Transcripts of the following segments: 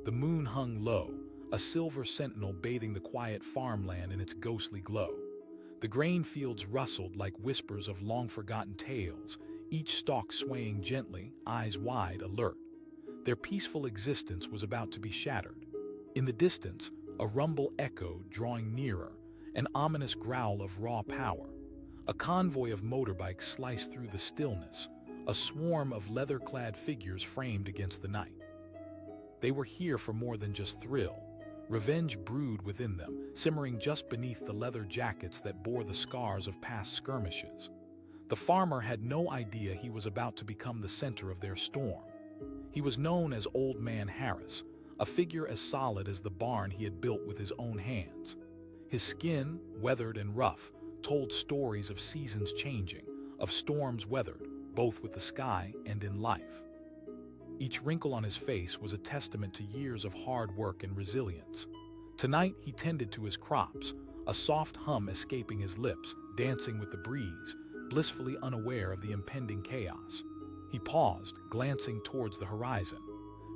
The moon hung low, a silver sentinel bathing the quiet farmland in its ghostly glow. The grain fields rustled like whispers of long-forgotten tales, each stalk swaying gently, eyes wide, alert. Their peaceful existence was about to be shattered. In the distance, a rumble echoed, drawing nearer, an ominous growl of raw power. A convoy of motorbikes sliced through the stillness, a swarm of leather-clad figures framed against the night. They were here for more than just thrill. Revenge brewed within them, simmering just beneath the leather jackets that bore the scars of past skirmishes. The farmer had no idea he was about to become the center of their storm. He was known as Old Man Harris, a figure as solid as the barn he had built with his own hands. His skin, weathered and rough, told stories of seasons changing, of storms weathered, both with the sky and in life. Each wrinkle on his face was a testament to years of hard work and resilience. Tonight he tended to his crops, a soft hum escaping his lips, dancing with the breeze, blissfully unaware of the impending chaos. He paused, glancing towards the horizon.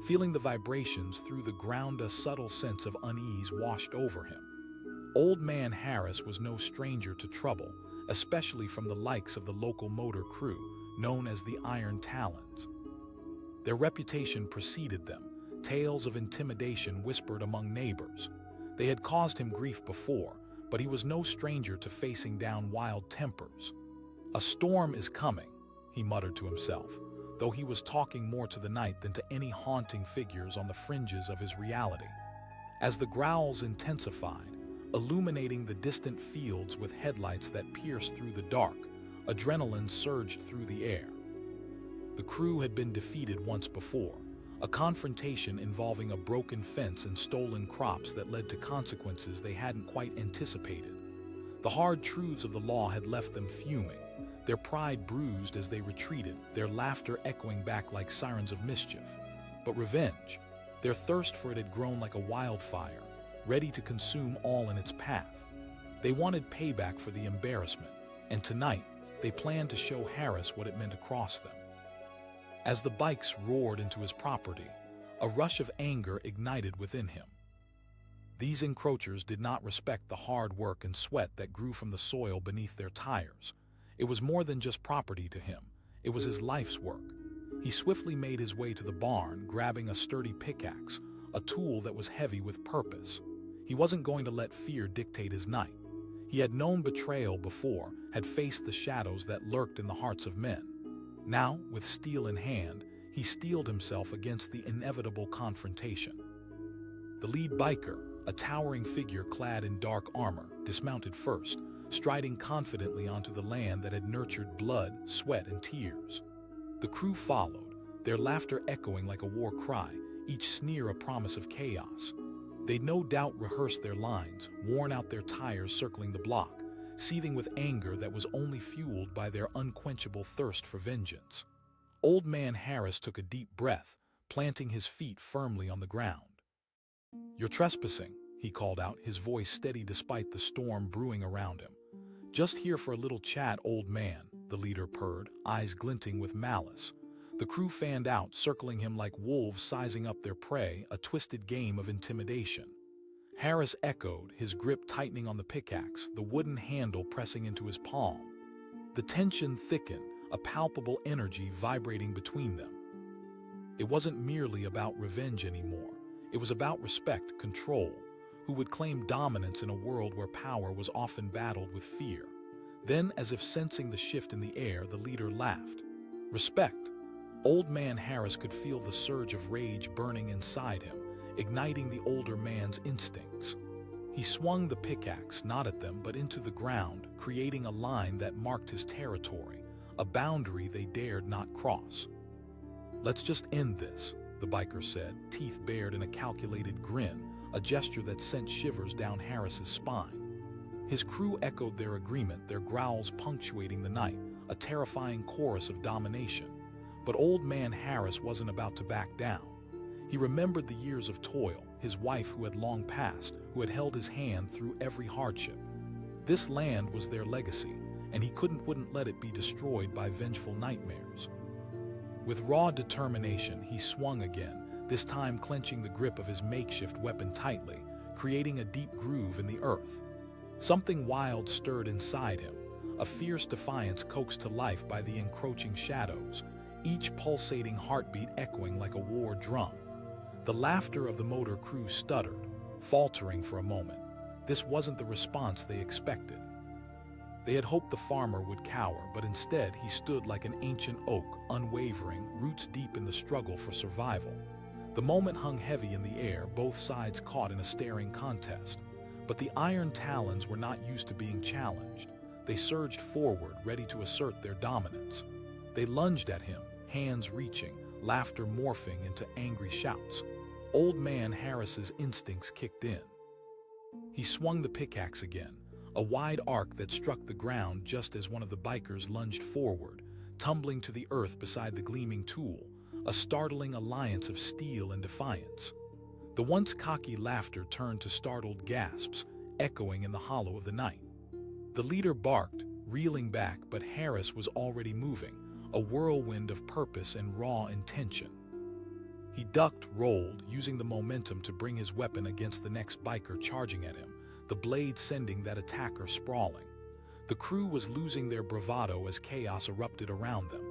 Feeling the vibrations through the ground, a subtle sense of unease washed over him. Old Man Harris was no stranger to trouble, especially from the likes of the local motor crew, known as the Iron Talons. Their reputation preceded them, tales of intimidation whispered among neighbors. They had caused him grief before, but he was no stranger to facing down wild tempers. "A storm is coming," he muttered to himself, though he was talking more to the night than to any haunting figures on the fringes of his reality. As the growls intensified, illuminating the distant fields with headlights that pierced through the dark, adrenaline surged through the air. The crew had been defeated once before, a confrontation involving a broken fence and stolen crops that led to consequences they hadn't quite anticipated. The hard truths of the law had left them fuming, their pride bruised as they retreated, their laughter echoing back like sirens of mischief. But revenge, their thirst for it had grown like a wildfire, ready to consume all in its path. They wanted payback for the embarrassment, and tonight they planned to show Harris what it meant across them. As the bikes roared into his property, a rush of anger ignited within him. These encroachers did not respect the hard work and sweat that grew from the soil beneath their tires. It was more than just property to him. It was his life's work. He swiftly made his way to the barn, grabbing a sturdy pickaxe, a tool that was heavy with purpose. He wasn't going to let fear dictate his night. He had known betrayal before, had faced the shadows that lurked in the hearts of men. Now, with steel in hand, he steeled himself against the inevitable confrontation. The lead biker, a towering figure clad in dark armor, dismounted first, striding confidently onto the land that had nurtured blood, sweat, and tears. The crew followed, their laughter echoing like a war cry, each sneer a promise of chaos. They'd no doubt rehearsed their lines, worn out their tires circling the block, seething with anger that was only fueled by their unquenchable thirst for vengeance. Old Man Harris took a deep breath, planting his feet firmly on the ground. "You're trespassing," he called out, his voice steady despite the storm brewing around him. "Just here for a little chat, old man," the leader purred, eyes glinting with malice. The crew fanned out, circling him like wolves sizing up their prey, a twisted game of intimidation. Harris echoed, his grip tightening on the pickaxe, the wooden handle pressing into his palm. The tension thickened, a palpable energy vibrating between them. It wasn't merely about revenge anymore. It was about respect, control. Who would claim dominance in a world where power was often battled with fear? Then, as if sensing the shift in the air, the leader laughed. "Respect." Old Man Harris could feel the surge of rage burning inside him, igniting the older man's instincts. He swung the pickaxe, not at them, but into the ground, creating a line that marked his territory, a boundary they dared not cross. "Let's just end this," the biker said, teeth bared in a calculated grin, a gesture that sent shivers down Harris's spine. His crew echoed their agreement, their growls punctuating the night, a terrifying chorus of domination. But Old Man Harris wasn't about to back down. He remembered the years of toil, his wife who had long passed, who had held his hand through every hardship. This land was their legacy, and he wouldn't let it be destroyed by vengeful nightmares. With raw determination, he swung again, this time clenching the grip of his makeshift weapon tightly, creating a deep groove in the earth. Something wild stirred inside him, a fierce defiance coaxed to life by the encroaching shadows, each pulsating heartbeat echoing like a war drum. The laughter of the motor crew stuttered, faltering for a moment. This wasn't the response they expected. They had hoped the farmer would cower, but instead he stood like an ancient oak, unwavering, roots deep in the struggle for survival. The moment hung heavy in the air, both sides caught in a staring contest. But the iron talons were not used to being challenged. They surged forward, ready to assert their dominance. They lunged at him, hands reaching, laughter morphing into angry shouts. Old Man Harris's instincts kicked in. He swung the pickaxe again, a wide arc that struck the ground just as one of the bikers lunged forward, tumbling to the earth beside the gleaming tool, a startling alliance of steel and defiance. The once cocky laughter turned to startled gasps, echoing in the hollow of the night. The leader barked, reeling back, but Harris was already moving, a whirlwind of purpose and raw intention. He ducked, rolled, using the momentum to bring his weapon against the next biker charging at him, the blade sending that attacker sprawling. The crew was losing their bravado as chaos erupted around them.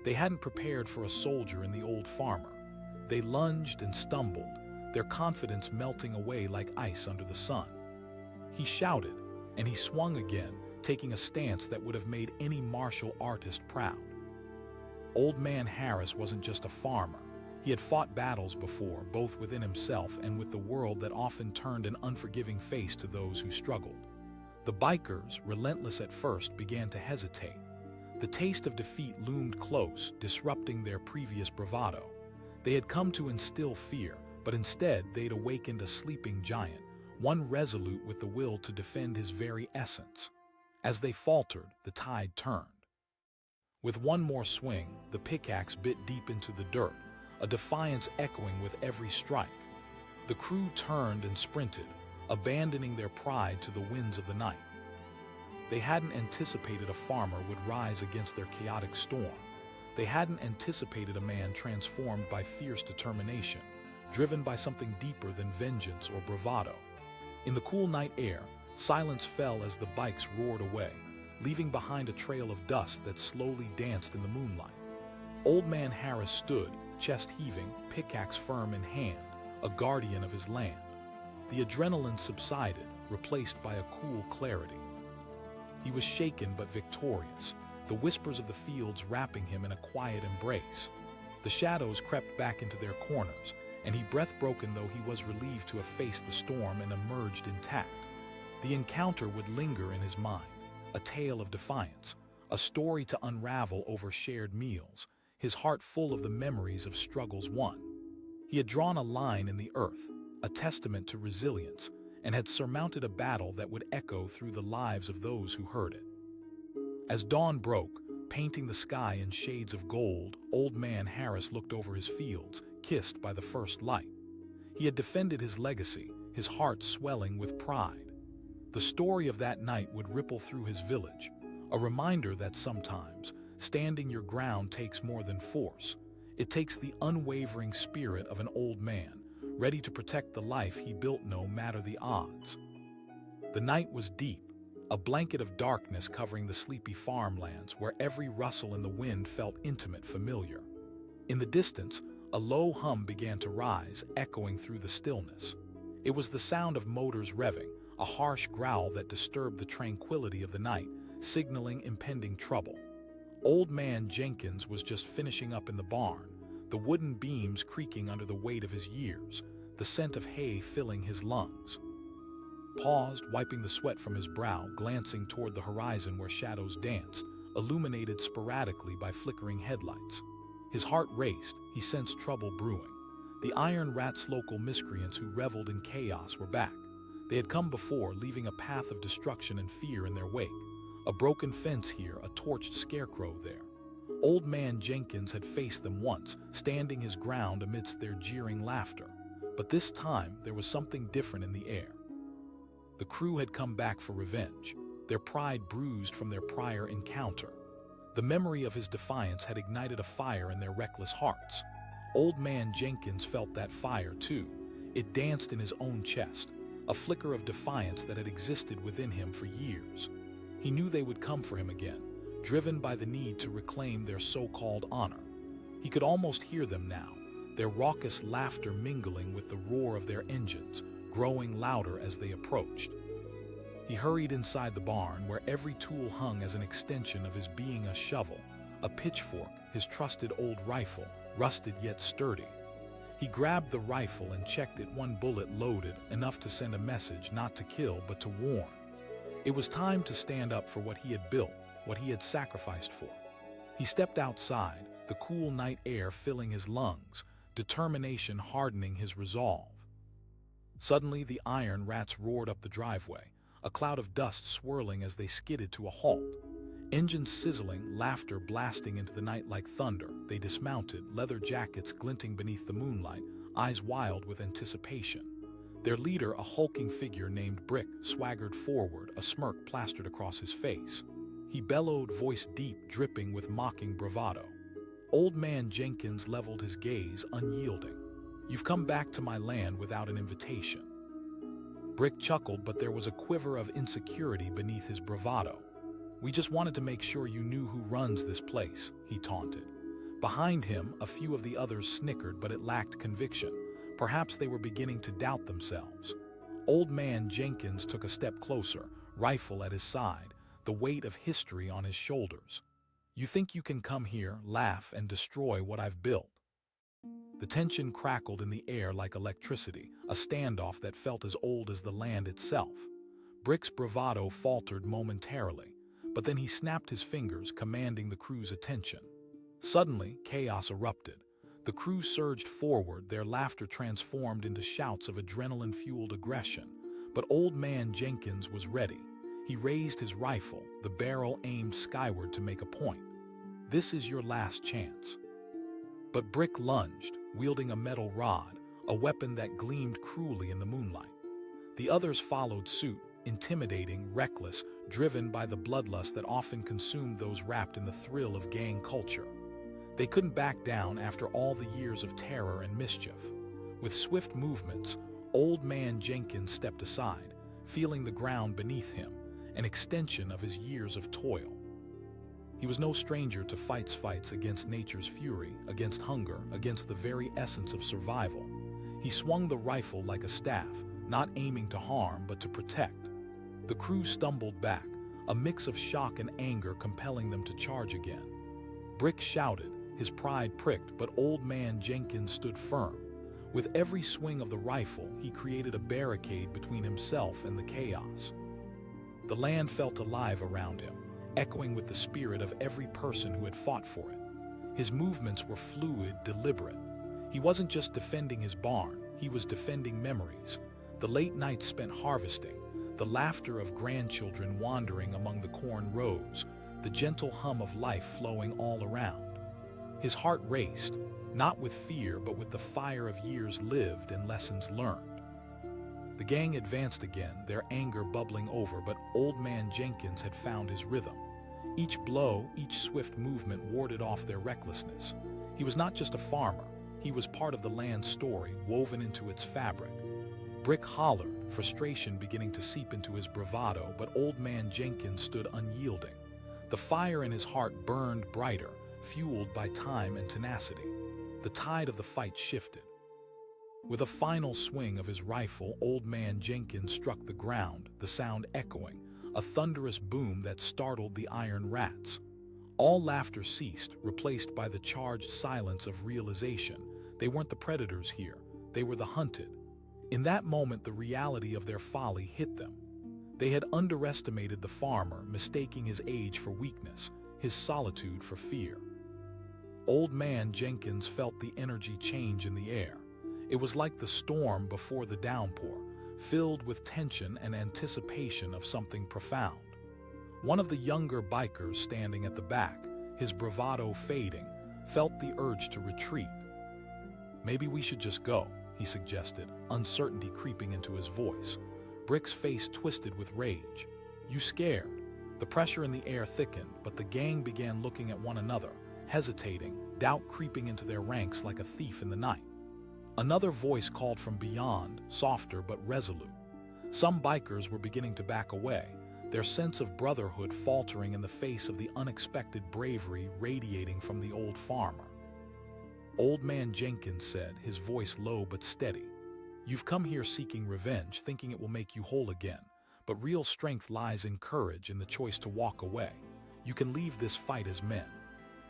They hadn't prepared for a soldier in the old farmer. They lunged and stumbled, their confidence melting away like ice under the sun. He shouted, and he swung again, taking a stance that would have made any martial artist proud. Old Man Harris wasn't just a farmer. He had fought battles before, both within himself and with the world that often turned an unforgiving face to those who struggled. The bikers, relentless at first, began to hesitate. The taste of defeat loomed close, disrupting their previous bravado. They had come to instill fear, but instead they'd awakened a sleeping giant, one resolute with the will to defend his very essence. As they faltered, the tide turned. With one more swing, the pickaxe bit deep into the dirt, a defiance echoing with every strike. The crew turned and sprinted, abandoning their pride to the winds of the night. They hadn't anticipated a farmer would rise against their chaotic storm. They hadn't anticipated a man transformed by fierce determination, driven by something deeper than vengeance or bravado. In the cool night air, silence fell as the bikes roared away, leaving behind a trail of dust that slowly danced in the moonlight. Old Man Harris stood, chest heaving, pickaxe firm in hand, a guardian of his land. The adrenaline subsided, replaced by a cool clarity. He was shaken but victorious, the whispers of the fields wrapping him in a quiet embrace. The shadows crept back into their corners, and he, breath-broken though he was, relieved to have faced the storm and emerged intact. The encounter would linger in his mind, a tale of defiance, a story to unravel over shared meals, his heart full of the memories of struggles won. He had drawn a line in the earth, a testament to resilience, and had surmounted a battle that would echo through the lives of those who heard it. As dawn broke, painting the sky in shades of gold, Old Man Harris looked over his fields, kissed by the first light. He had defended his legacy, his heart swelling with pride. The story of that night would ripple through his village, a reminder that sometimes standing your ground takes more than force. It takes the unwavering spirit of an old man, ready to protect the life he built no matter the odds. The night was deep, a blanket of darkness covering the sleepy farmlands where every rustle in the wind felt intimate, familiar. In the distance, a low hum began to rise, echoing through the stillness. It was the sound of motors revving, a harsh growl that disturbed the tranquility of the night, signaling impending trouble. Old Man Jenkins was just finishing up in the barn, the wooden beams creaking under the weight of his years, the scent of hay filling his lungs. Paused, wiping the sweat from his brow, glancing toward the horizon where shadows danced, illuminated sporadically by flickering headlights. His heart raced, he sensed trouble brewing. The Iron Rat's local miscreants who reveled in chaos were back. They had come before, leaving a path of destruction and fear in their wake. A broken fence here, a torched scarecrow there. Old Man Jenkins had faced them once, standing his ground amidst their jeering laughter. But this time, there was something different in the air. The crew had come back for revenge, their pride bruised from their prior encounter. The memory of his defiance had ignited a fire in their reckless hearts. Old Man Jenkins felt that fire too. It danced in his own chest, a flicker of defiance that had existed within him for years. He knew they would come for him again, driven by the need to reclaim their so-called honor. He could almost hear them now, their raucous laughter mingling with the roar of their engines, growing louder as they approached. He hurried inside the barn, where every tool hung as an extension of his being: a shovel, a pitchfork, his trusted old rifle, rusted yet sturdy. He grabbed the rifle and checked it, one bullet loaded, enough to send a message, not to kill, but to warn. It was time to stand up for what he had built, what he had sacrificed for. He stepped outside, the cool night air filling his lungs, determination hardening his resolve. Suddenly, the iron rats roared up the driveway, a cloud of dust swirling as they skidded to a halt. Engines sizzling, laughter blasting into the night like thunder. They dismounted, leather jackets glinting beneath the moonlight, eyes wild with anticipation. Their leader, a hulking figure named Brick, swaggered forward, a smirk plastered across his face. He bellowed, voice deep, dripping with mocking bravado. Old Man Jenkins leveled his gaze, unyielding. "You've come back to my land without an invitation." Brick chuckled, but there was a quiver of insecurity beneath his bravado. "We just wanted to make sure you knew who runs this place," he taunted. Behind him, a few of the others snickered, but it lacked conviction. Perhaps they were beginning to doubt themselves. Old Man Jenkins took a step closer, rifle at his side, the weight of history on his shoulders. "You think you can come here, laugh, and destroy what I've built?" The tension crackled in the air like electricity, a standoff that felt as old as the land itself. Brick's bravado faltered momentarily, but then he snapped his fingers, commanding the crew's attention. Suddenly, chaos erupted. The crew surged forward, their laughter transformed into shouts of adrenaline-fueled aggression. But Old Man Jenkins was ready. He raised his rifle, the barrel aimed skyward to make a point. "This is your last chance." But Brick lunged, wielding a metal rod, a weapon that gleamed cruelly in the moonlight. The others followed suit, intimidating, reckless, driven by the bloodlust that often consumed those wrapped in the thrill of gang culture. They couldn't back down after all the years of terror and mischief. With swift movements, Old Man Jenkins stepped aside, feeling the ground beneath him, an extension of his years of toil. He was no stranger to fights against nature's fury, against hunger, against the very essence of survival. He swung the rifle like a staff, not aiming to harm but to protect. The crew stumbled back, a mix of shock and anger compelling them to charge again. Brick shouted, his pride pricked, but Old Man Jenkins stood firm. With every swing of the rifle, he created a barricade between himself and the chaos. The land felt alive around him, echoing with the spirit of every person who had fought for it. His movements were fluid, deliberate. He wasn't just defending his barn, he was defending memories. The late nights spent harvesting, the laughter of grandchildren wandering among the corn rows, the gentle hum of life flowing all around. His heart raced, not with fear but with the fire of years lived and lessons learned. The gang advanced again, their anger bubbling over, but Old Man Jenkins had found his rhythm. Each blow, each swift movement warded off their recklessness. He was not just a farmer, he was part of the land's story, woven into its fabric. Brick hollered, frustration beginning to seep into his bravado, but Old Man Jenkins stood unyielding. The fire in his heart burned brighter, fueled by time and tenacity. The tide of the fight shifted. With a final swing of his rifle, Old Man Jenkins struck the ground, the sound echoing, a thunderous boom that startled the iron rats. All laughter ceased, replaced by the charged silence of realization. They weren't the predators here, they were the hunted. In that moment, the reality of their folly hit them. They had underestimated the farmer, mistaking his age for weakness, his solitude for fear. Old Man Jenkins felt the energy change in the air. It was like the storm before the downpour, filled with tension and anticipation of something profound. One of the younger bikers standing at the back, his bravado fading, felt the urge to retreat. "Maybe we should just go," he suggested, uncertainty creeping into his voice. Brick's face twisted with rage. "You scared?" The pressure in the air thickened, but the gang began looking at one another, hesitating, doubt creeping into their ranks like a thief in the night. Another voice called from beyond, softer but resolute. Some bikers were beginning to back away, their sense of brotherhood faltering in the face of the unexpected bravery radiating from the old farmer. Old Man Jenkins said, his voice low but steady, "You've come here seeking revenge, thinking it will make you whole again. But real strength lies in courage and the choice to walk away. You can leave this fight as men."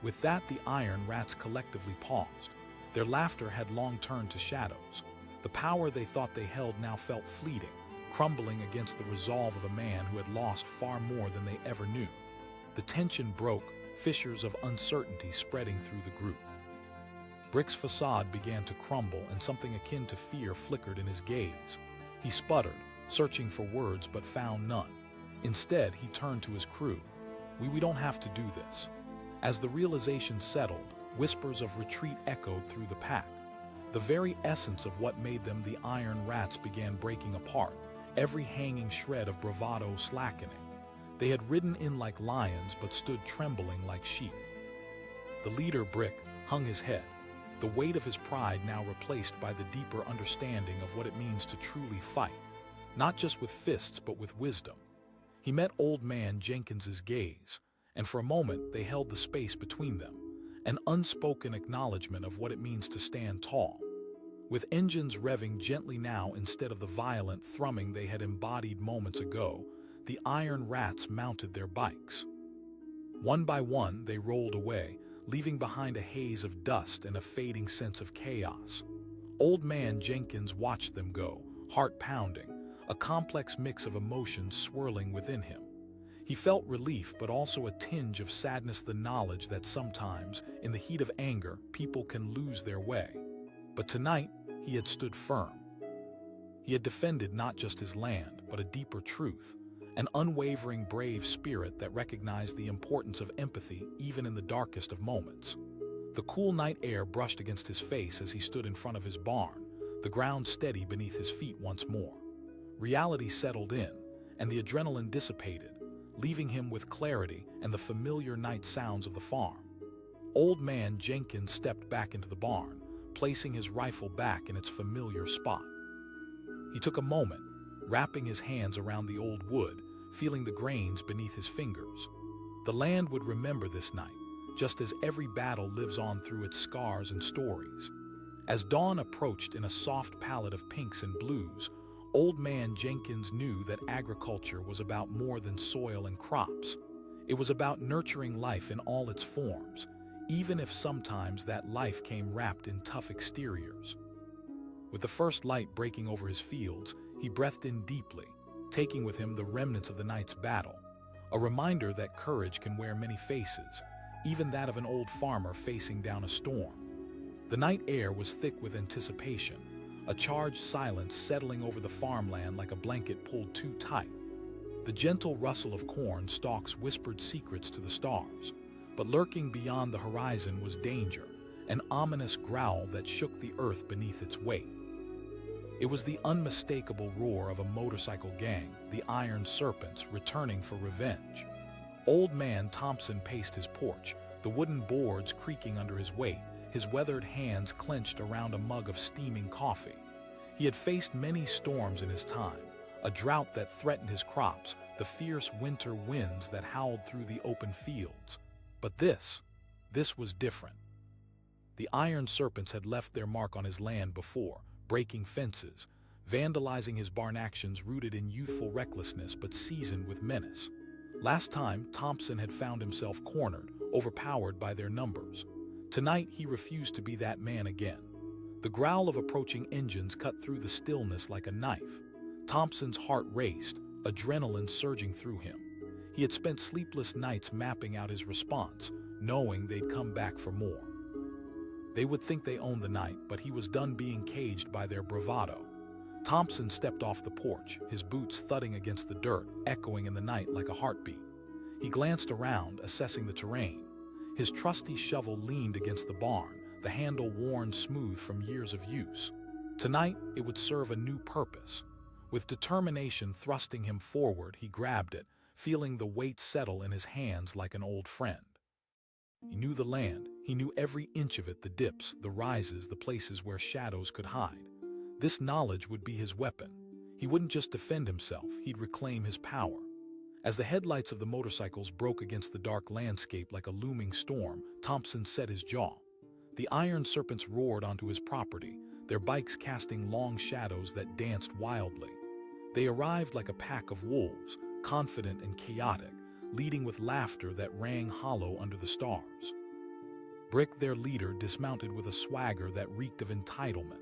With that, the Iron Rats collectively paused. Their laughter had long turned to shadows. The power they thought they held now felt fleeting, crumbling against the resolve of a man who had lost far more than they ever knew. The tension broke, fissures of uncertainty spreading through the group. Brick's facade began to crumble, and something akin to fear flickered in his gaze. He sputtered, searching for words but found none. Instead, he turned to his crew. We don't have to do this." As the realization settled, whispers of retreat echoed through the pack. The very essence of what made them the Iron Rats began breaking apart, every hanging shred of bravado slackening. They had ridden in like lions but stood trembling like sheep. The leader, Brick, hung his head, the weight of his pride now replaced by the deeper understanding of what it means to truly fight, not just with fists but with wisdom. He met Old Man Jenkins's gaze, and for a moment they held the space between them, an unspoken acknowledgement of what it means to stand tall. With engines revving gently now instead of the violent thrumming they had embodied moments ago, the Iron Rats mounted their bikes. One by one, they rolled away, leaving behind a haze of dust and a fading sense of chaos. Old Man Jenkins watched them go, heart pounding, a complex mix of emotions swirling within him. He felt relief but also a tinge of sadness, the knowledge that sometimes, in the heat of anger, people can lose their way. But tonight, he had stood firm. He had defended not just his land, but a deeper truth, an unwavering, brave spirit that recognized the importance of empathy even in the darkest of moments. The cool night air brushed against his face as he stood in front of his barn, the ground steady beneath his feet once more. Reality settled in, and the adrenaline dissipated, leaving him with clarity and the familiar night sounds of the farm. Old Man Jenkins stepped back into the barn, placing his rifle back in its familiar spot. He took a moment, wrapping his hands around the old wood, feeling the grains beneath his fingers. The land would remember this night, just as every battle lives on through its scars and stories. As dawn approached in a soft palette of pinks and blues, Old Man Jenkins knew that agriculture was about more than soil and crops. It was about nurturing life in all its forms, even if sometimes that life came wrapped in tough exteriors. With the first light breaking over his fields, he breathed in deeply, taking with him the remnants of the night's battle, a reminder that courage can wear many faces, even that of an old farmer facing down a storm. The night air was thick with anticipation, a charged silence settling over the farmland like a blanket pulled too tight. The gentle rustle of corn stalks whispered secrets to the stars, but lurking beyond the horizon was danger, an ominous growl that shook the earth beneath its weight. It was the unmistakable roar of a motorcycle gang, the Iron Serpents, returning for revenge. Old Man Thompson paced his porch, the wooden boards creaking under his weight, his weathered hands clenched around a mug of steaming coffee. He had faced many storms in his time, a drought that threatened his crops, the fierce winter winds that howled through the open fields. But this was different. The Iron Serpents had left their mark on his land before, breaking fences, vandalizing his barn, actions rooted in youthful recklessness but seasoned with menace. Last time, Thompson had found himself cornered, overpowered by their numbers. Tonight, he refused to be that man again. The growl of approaching engines cut through the stillness like a knife. Thompson's heart raced, adrenaline surging through him. He had spent sleepless nights mapping out his response, knowing they'd come back for more. They would think they owned the night, but he was done being caged by their bravado. Thompson stepped off the porch, his boots thudding against the dirt, echoing in the night like a heartbeat. He glanced around, assessing the terrain. His trusty shovel leaned against the barn, the handle worn smooth from years of use. Tonight, it would serve a new purpose. With determination thrusting him forward, he grabbed it, feeling the weight settle in his hands like an old friend. He knew the land, He knew every inch of it, the dips, the rises, the places where shadows could hide. This knowledge would be his weapon. He wouldn't just defend himself, he'd reclaim his power. As the headlights of the motorcycles broke against the dark landscape like a looming storm, Thompson set his jaw. The iron serpents roared onto his property, their bikes casting long shadows that danced wildly. They arrived like a pack of wolves, confident and chaotic, leading with laughter that rang hollow under the stars. Brick, their leader, dismounted with a swagger that reeked of entitlement.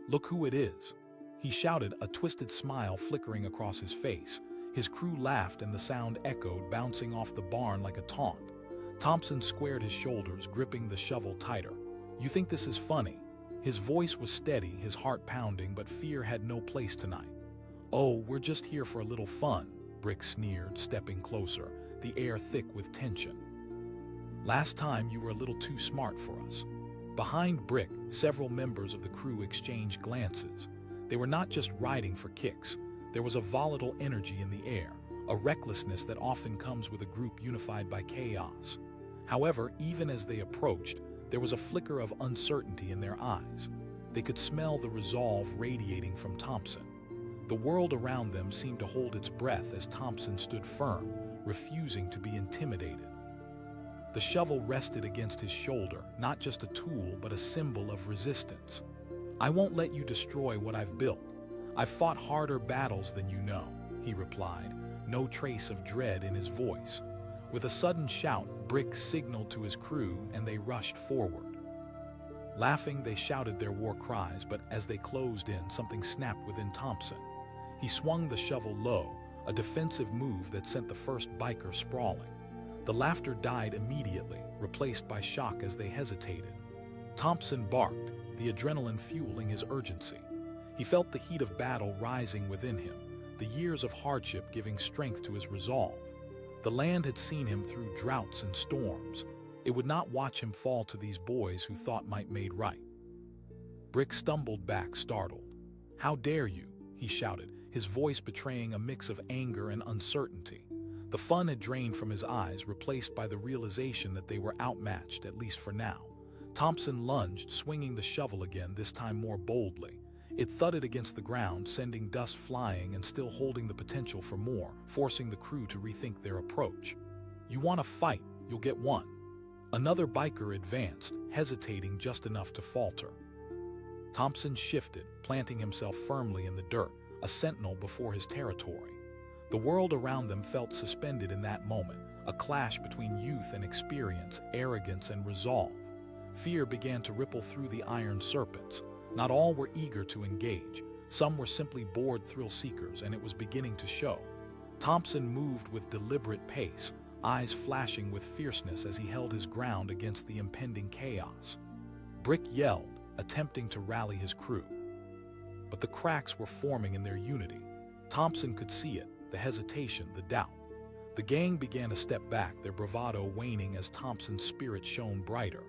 "Look who it is," he shouted, a twisted smile flickering across his face. His crew laughed and the sound echoed, bouncing off the barn like a taunt. Thompson squared his shoulders, gripping the shovel tighter. "You think this is funny?" His voice was steady, his heart pounding, but fear had no place tonight. "Oh, we're just here for a little fun," Brick sneered, stepping closer, the air thick with tension. "Last time you were a little too smart for us." Behind Brick, several members of the crew exchanged glances. They were not just riding for kicks. There was a volatile energy in the air, a recklessness that often comes with a group unified by chaos. However, even as they approached, there was a flicker of uncertainty in their eyes. They could smell the resolve radiating from Thompson. The world around them seemed to hold its breath as Thompson stood firm, refusing to be intimidated. The shovel rested against his shoulder, not just a tool, but a symbol of resistance. "I won't let you destroy what I've built. I've fought harder battles than you know," he replied, no trace of dread in his voice. With a sudden shout, Brick signaled to his crew and they rushed forward. Laughing, they shouted their war cries, but as they closed in, something snapped within Thompson. He swung the shovel low, a defensive move that sent the first biker sprawling. The laughter died immediately, replaced by shock as they hesitated. Thompson barked, the adrenaline fueling his urgency. He felt the heat of battle rising within him, the years of hardship giving strength to his resolve. The land had seen him through droughts and storms. It would not watch him fall to these boys who thought might made right. Brick stumbled back, startled. "How dare you?" he shouted, his voice betraying a mix of anger and uncertainty. The fun had drained from his eyes, replaced by the realization that they were outmatched, at least for now. Thompson lunged, swinging the shovel again, this time more boldly. It thudded against the ground, sending dust flying and still holding the potential for more, forcing the crew to rethink their approach. "You want to fight, you'll get one." Another biker advanced, hesitating just enough to falter. Thompson shifted, planting himself firmly in the dirt, a sentinel before his territory. The world around them felt suspended in that moment, a clash between youth and experience, arrogance and resolve. Fear began to ripple through the iron serpents. Not all were eager to engage. Some were simply bored thrill seekers, and it was beginning to show. Thompson moved with deliberate pace, eyes flashing with fierceness as he held his ground against the impending chaos. Brick yelled, attempting to rally his crew. But the cracks were forming in their unity. Thompson could see it, the hesitation, the doubt. The gang began to step back, their bravado waning as Thompson's spirit shone brighter.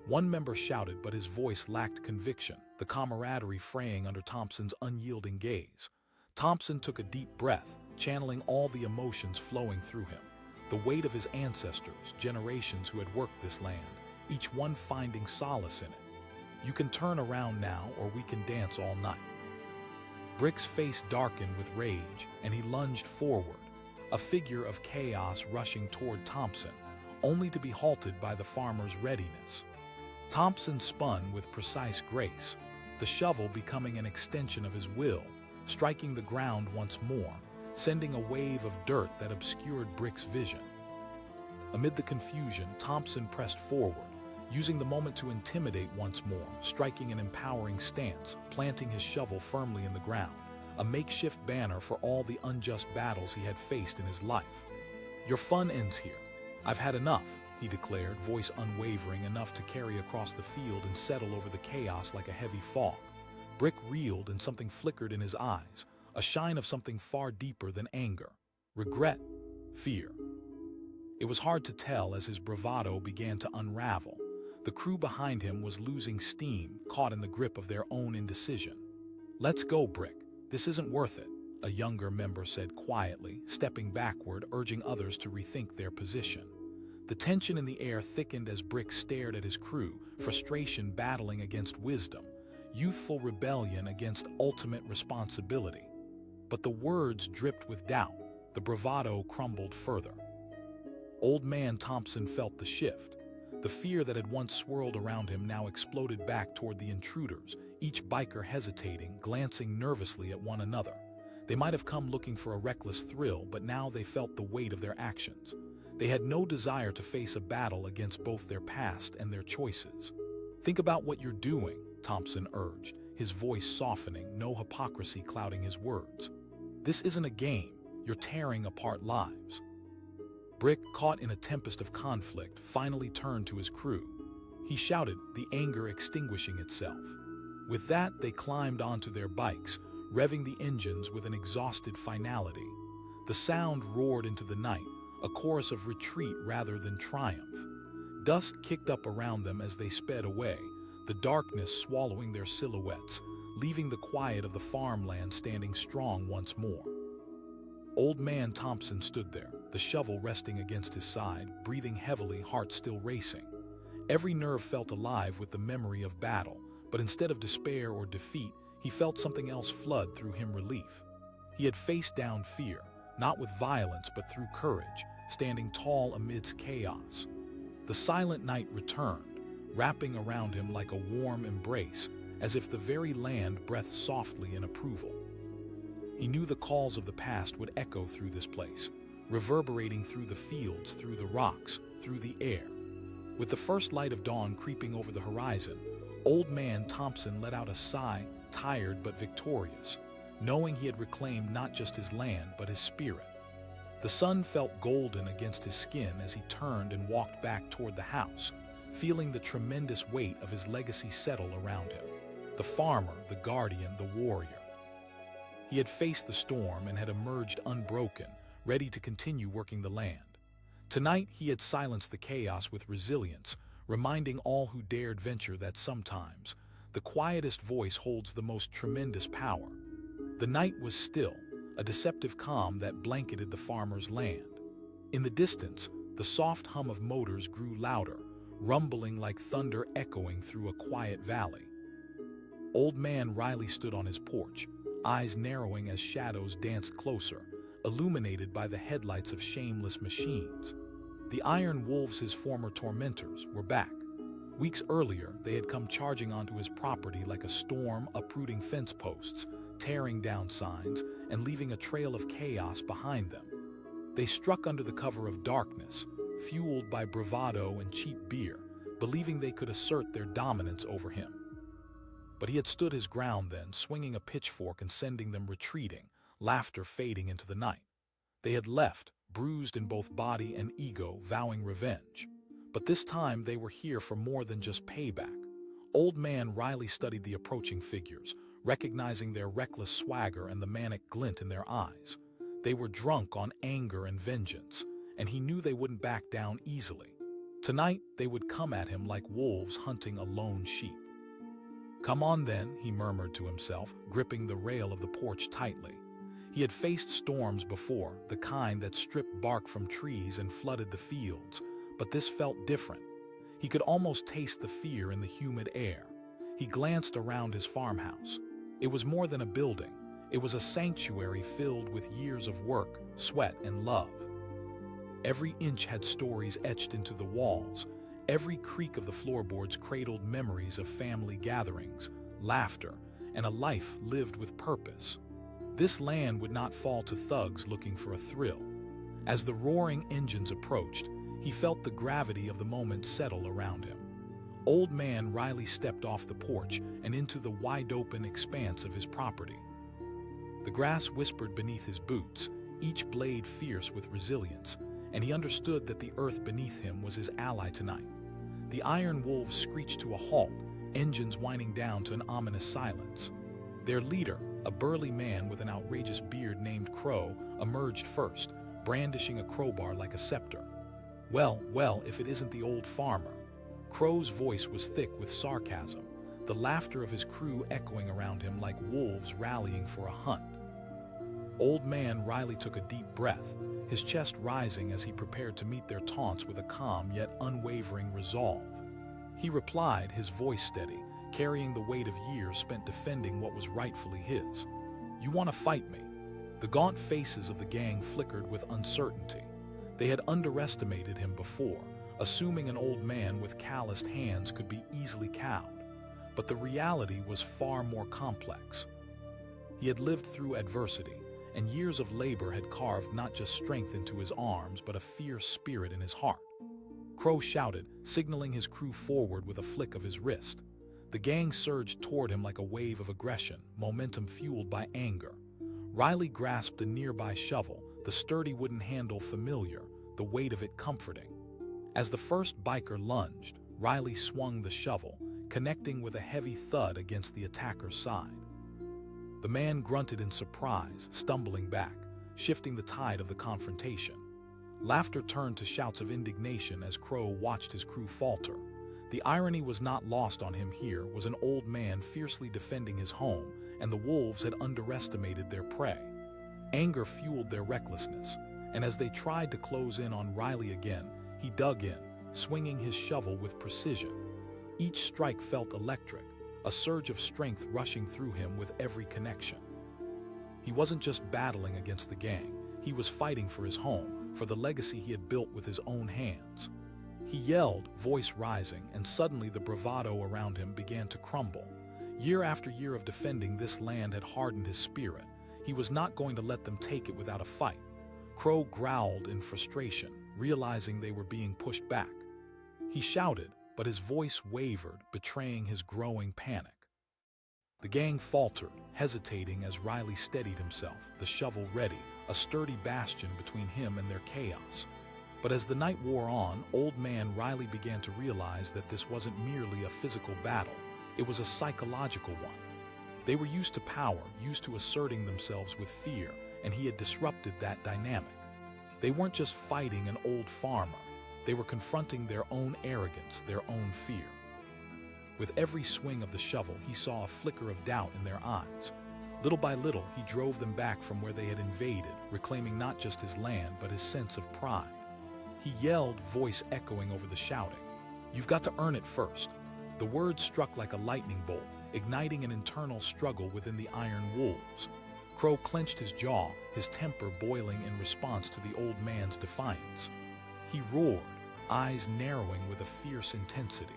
One member shouted, but his voice lacked conviction, the camaraderie fraying under Thompson's unyielding gaze. Thompson took a deep breath, channeling all the emotions flowing through him. The weight of his ancestors, generations who had worked this land, each one finding solace in it. "You can turn around now, or we can dance all night." Brick's face darkened with rage, and he lunged forward, a figure of chaos rushing toward Thompson, only to be halted by the farmer's readiness. Thompson spun with precise grace, the shovel becoming an extension of his will, striking the ground once more, sending a wave of dirt that obscured Brick's vision. Amid the confusion, Thompson pressed forward, using the moment to intimidate once more, striking an empowering stance, planting his shovel firmly in the ground, a makeshift banner for all the unjust battles he had faced in his life. "Your fun ends here. I've had enough," he declared, voice unwavering enough to carry across the field and settle over the chaos like a heavy fog. Brick reeled and something flickered in his eyes, a shine of something far deeper than anger, regret, fear. It was hard to tell as his bravado began to unravel. The crew behind him was losing steam, caught in the grip of their own indecision. "Let's go, Brick. This isn't worth it," a younger member said quietly, stepping backward, urging others to rethink their position. The tension in the air thickened as Brick stared at his crew, frustration battling against wisdom, youthful rebellion against ultimate responsibility. But the words dripped with doubt, the bravado crumbled further. Old Man Thompson felt the shift. The fear that had once swirled around him now exploded back toward the intruders, each biker hesitating, glancing nervously at one another. They might have come looking for a reckless thrill, but now they felt the weight of their actions. They had no desire to face a battle against both their past and their choices. "Think about what you're doing," Thompson urged, his voice softening, no hypocrisy clouding his words. "This isn't a game. You're tearing apart lives." Brick, caught in a tempest of conflict, finally turned to his crew. He shouted, the anger extinguishing itself. With that, they climbed onto their bikes, revving the engines with an exhausted finality. The sound roared into the night, a chorus of retreat rather than triumph. Dust kicked up around them as they sped away, the darkness swallowing their silhouettes, leaving the quiet of the farmland standing strong once more. Old Man Thompson stood there, the shovel resting against his side, breathing heavily, heart still racing. Every nerve felt alive with the memory of battle, but instead of despair or defeat, he felt something else flood through him, relief. He had faced down fear, not with violence but through courage, standing tall amidst chaos. The silent night returned, wrapping around him like a warm embrace, as if the very land breathed softly in approval. He knew the calls of the past would echo through this place, reverberating through the fields, through the rocks, through the air. With the first light of dawn creeping over the horizon, Old Man Thompson let out a sigh, tired but victorious, knowing he had reclaimed not just his land but his spirit. The sun felt golden against his skin as he turned and walked back toward the house, feeling the tremendous weight of his legacy settle around him. The farmer, the guardian, the warrior. He had faced the storm and had emerged unbroken, ready to continue working the land. Tonight he had silenced the chaos with resilience, reminding all who dared venture that sometimes the quietest voice holds the most tremendous power. The night was still, a deceptive calm that blanketed the farmer's land. In the distance, the soft hum of motors grew louder, rumbling like thunder echoing through a quiet valley. Old Man Riley stood on his porch, eyes narrowing as shadows danced closer, illuminated by the headlights of shameless machines. The iron wolves, his former tormentors, were back. Weeks earlier, they had come charging onto his property like a storm, uprooting fence posts, tearing down signs, and leaving a trail of chaos behind them. They struck under the cover of darkness, fueled by bravado and cheap beer, believing they could assert their dominance over him. But he had stood his ground then, swinging a pitchfork and sending them retreating, laughter fading into the night. They had left, bruised in both body and ego, vowing revenge. But this time they were here for more than just payback. Old Man Riley studied the approaching figures, recognizing their reckless swagger and the manic glint in their eyes. They were drunk on anger and vengeance, and he knew they wouldn't back down easily. Tonight they would come at him like wolves hunting a lone sheep. "Come on then," he murmured to himself, gripping the rail of the porch tightly. He had faced storms before, the kind that stripped bark from trees and flooded the fields, but this felt different. He could almost taste the fear in the humid air. He glanced around his farmhouse. It was more than a building. It was a sanctuary filled with years of work, sweat, and love. Every inch had stories etched into the walls. Every creak of the floorboards cradled memories of family gatherings, laughter, and a life lived with purpose. This land would not fall to thugs looking for a thrill. As the roaring engines approached, he felt the gravity of the moment settle around him. Old Man Riley stepped off the porch and into the wide-open expanse of his property. The grass whispered beneath his boots, each blade fierce with resilience, and he understood that the earth beneath him was his ally tonight. The iron wolves screeched to a halt, engines winding down to an ominous silence. Their leader, a burly man with an outrageous beard named Crow, emerged first, brandishing a crowbar like a scepter. Well, if it isn't the old farmer." Crow's voice was thick with sarcasm, the laughter of his crew echoing around him like wolves rallying for a hunt. Old Man Riley took a deep breath, his chest rising as he prepared to meet their taunts with a calm yet unwavering resolve. He replied, his voice steady, carrying the weight of years spent defending what was rightfully his. "You want to fight me?" The gaunt faces of the gang flickered with uncertainty. They had underestimated him before, assuming an old man with calloused hands could be easily cowed. But the reality was far more complex. He had lived through adversity, and years of labor had carved not just strength into his arms, but a fierce spirit in his heart. Crow shouted, signaling his crew forward with a flick of his wrist. The gang surged toward him like a wave of aggression, momentum fueled by anger. Riley grasped a nearby shovel, the sturdy wooden handle familiar, the weight of it comforting. As the first biker lunged, Riley swung the shovel, connecting with a heavy thud against the attacker's side. The man grunted in surprise, stumbling back, shifting the tide of the confrontation. Laughter turned to shouts of indignation as Crow watched his crew falter. The irony was not lost on him. Here was an old man fiercely defending his home, and the wolves had underestimated their prey. Anger fueled their recklessness, and as they tried to close in on Riley again, he dug in, swinging his shovel with precision. Each strike felt electric, a surge of strength rushing through him with every connection. He wasn't just battling against the gang, he was fighting for his home, for the legacy he had built with his own hands. He yelled, voice rising, and suddenly the bravado around him began to crumble. Year after year of defending this land had hardened his spirit. He was not going to let them take it without a fight. Crow growled in frustration, realizing they were being pushed back. He shouted, but his voice wavered, betraying his growing panic. The gang faltered, hesitating as Riley steadied himself, the shovel ready, a sturdy bastion between him and their chaos. But as the night wore on, Old Man Riley began to realize that this wasn't merely a physical battle, it was a psychological one. They were used to power, used to asserting themselves with fear, and he had disrupted that dynamic. They weren't just fighting an old farmer, they were confronting their own arrogance, their own fear. With every swing of the shovel, he saw a flicker of doubt in their eyes. Little by little, he drove them back from where they had invaded, reclaiming not just his land, but his sense of pride. He yelled, voice echoing over the shouting, "You've got to earn it first." The words struck like a lightning bolt, igniting an internal struggle within the iron wolves. Crow clenched his jaw, his temper boiling in response to the old man's defiance. He roared, eyes narrowing with a fierce intensity.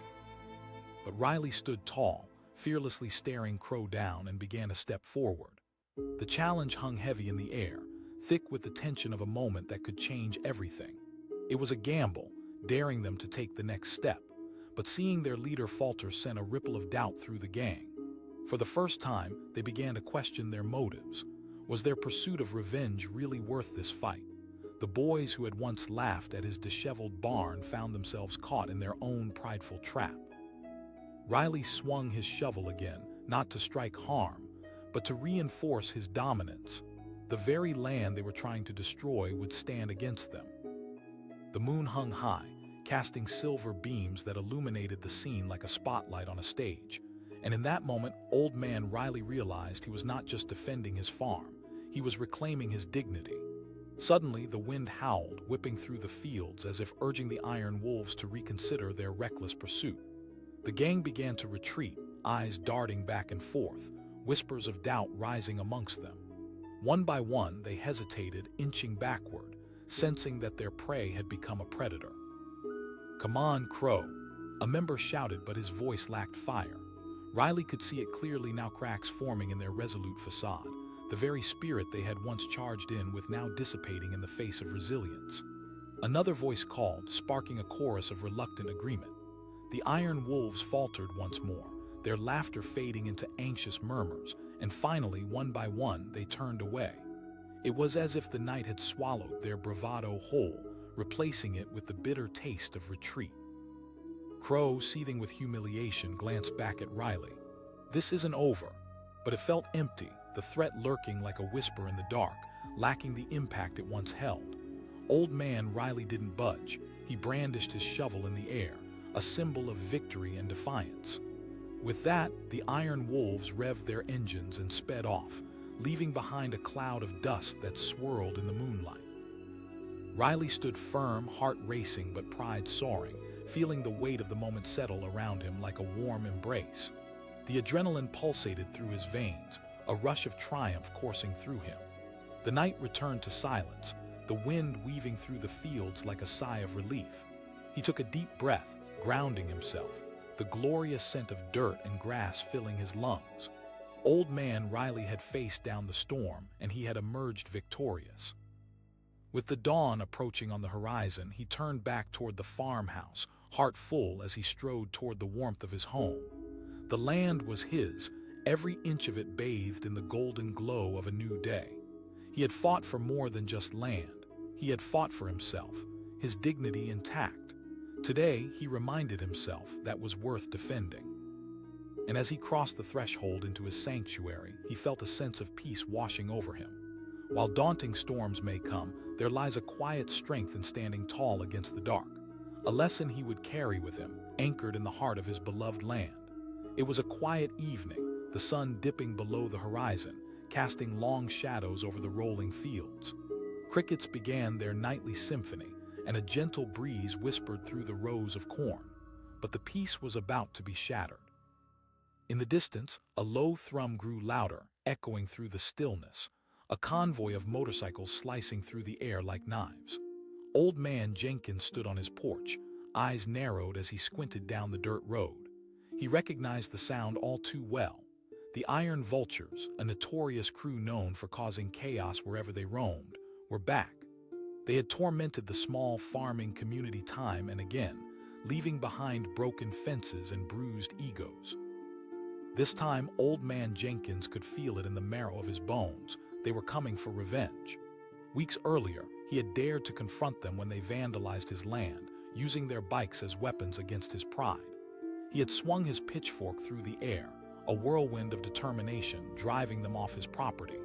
But Riley stood tall, fearlessly staring Crow down, and began a step forward. The challenge hung heavy in the air, thick with the tension of a moment that could change everything. It was a gamble, daring them to take the next step, but seeing their leader falter sent a ripple of doubt through the gang. For the first time, they began to question their motives. Was their pursuit of revenge really worth this fight? The boys who had once laughed at his disheveled barn found themselves caught in their own prideful trap. Riley swung his shovel again, not to strike harm, but to reinforce his dominance. The very land they were trying to destroy would stand against them. The moon hung high, casting silver beams that illuminated the scene like a spotlight on a stage. And in that moment, Old Man Riley realized he was not just defending his farm, he was reclaiming his dignity. Suddenly, the wind howled, whipping through the fields as if urging the iron wolves to reconsider their reckless pursuit. The gang began to retreat, eyes darting back and forth, whispers of doubt rising amongst them. One by one, they hesitated, inching backward, sensing that their prey had become a predator. "Come on, Crow," a member shouted, but his voice lacked fire. Riley could see it clearly now, cracks forming in their resolute facade, the very spirit they had once charged in with now dissipating in the face of resilience. Another voice called, sparking a chorus of reluctant agreement. The iron wolves faltered once more, their laughter fading into anxious murmurs, and finally, one by one, they turned away. It was as if the night had swallowed their bravado whole, replacing it with the bitter taste of retreat. Crow, seething with humiliation, glanced back at Riley. This isn't over, but it felt empty, the threat lurking like a whisper in the dark, lacking the impact it once held. Old Man Riley didn't budge. He brandished his shovel in the air, a symbol of victory and defiance. With that, the iron wolves revved their engines and sped off, leaving behind a cloud of dust that swirled in the moonlight. Riley stood firm, heart racing but pride soaring, feeling the weight of the moment settle around him like a warm embrace. The adrenaline pulsated through his veins, a rush of triumph coursing through him. The night returned to silence, the wind weaving through the fields like a sigh of relief. He took a deep breath, grounding himself, the glorious scent of dirt and grass filling his lungs. Old Man Riley had faced down the storm, and he had emerged victorious. With the dawn approaching on the horizon, he turned back toward the farmhouse, heart full as he strode toward the warmth of his home. The land was his, every inch of it bathed in the golden glow of a new day. He had fought for more than just land. He had fought for himself, his dignity intact. Today, he reminded himself that was worth defending. And as he crossed the threshold into his sanctuary, he felt a sense of peace washing over him. While daunting storms may come, there lies a quiet strength in standing tall against the dark, a lesson he would carry with him, anchored in the heart of his beloved land. It was a quiet evening, the sun dipping below the horizon, casting long shadows over the rolling fields. Crickets began their nightly symphony, and a gentle breeze whispered through the rows of corn. But the peace was about to be shattered. In the distance, a low thrum grew louder, echoing through the stillness, a convoy of motorcycles slicing through the air like knives. Old Man Jenkins stood on his porch, eyes narrowed as he squinted down the dirt road. He recognized the sound all too well. The Iron Vultures, a notorious crew known for causing chaos wherever they roamed, were back. They had tormented the small farming community time and again, leaving behind broken fences and bruised egos. This time, Old Man Jenkins could feel it in the marrow of his bones. They were coming for revenge. Weeks earlier, he had dared to confront them when they vandalized his land, using their bikes as weapons against his pride. He had swung his pitchfork through the air, a whirlwind of determination driving them off his property.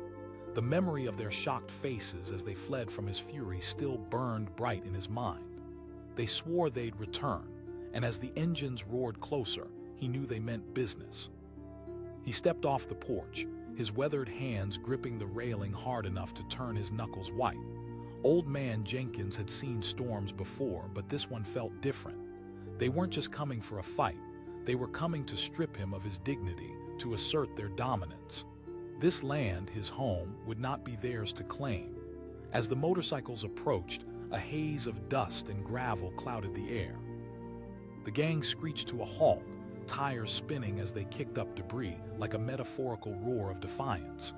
The memory of their shocked faces as they fled from his fury still burned bright in his mind. They swore they'd return, and as the engines roared closer, he knew they meant business. He stepped off the porch, his weathered hands gripping the railing hard enough to turn his knuckles white. Old Man Jenkins had seen storms before, but this one felt different. They weren't just coming for a fight. They were coming to strip him of his dignity, to assert their dominance. This land, his home, would not be theirs to claim. As the motorcycles approached, a haze of dust and gravel clouded the air. The gang screeched to a halt, tires spinning as they kicked up debris like a metaphorical roar of defiance.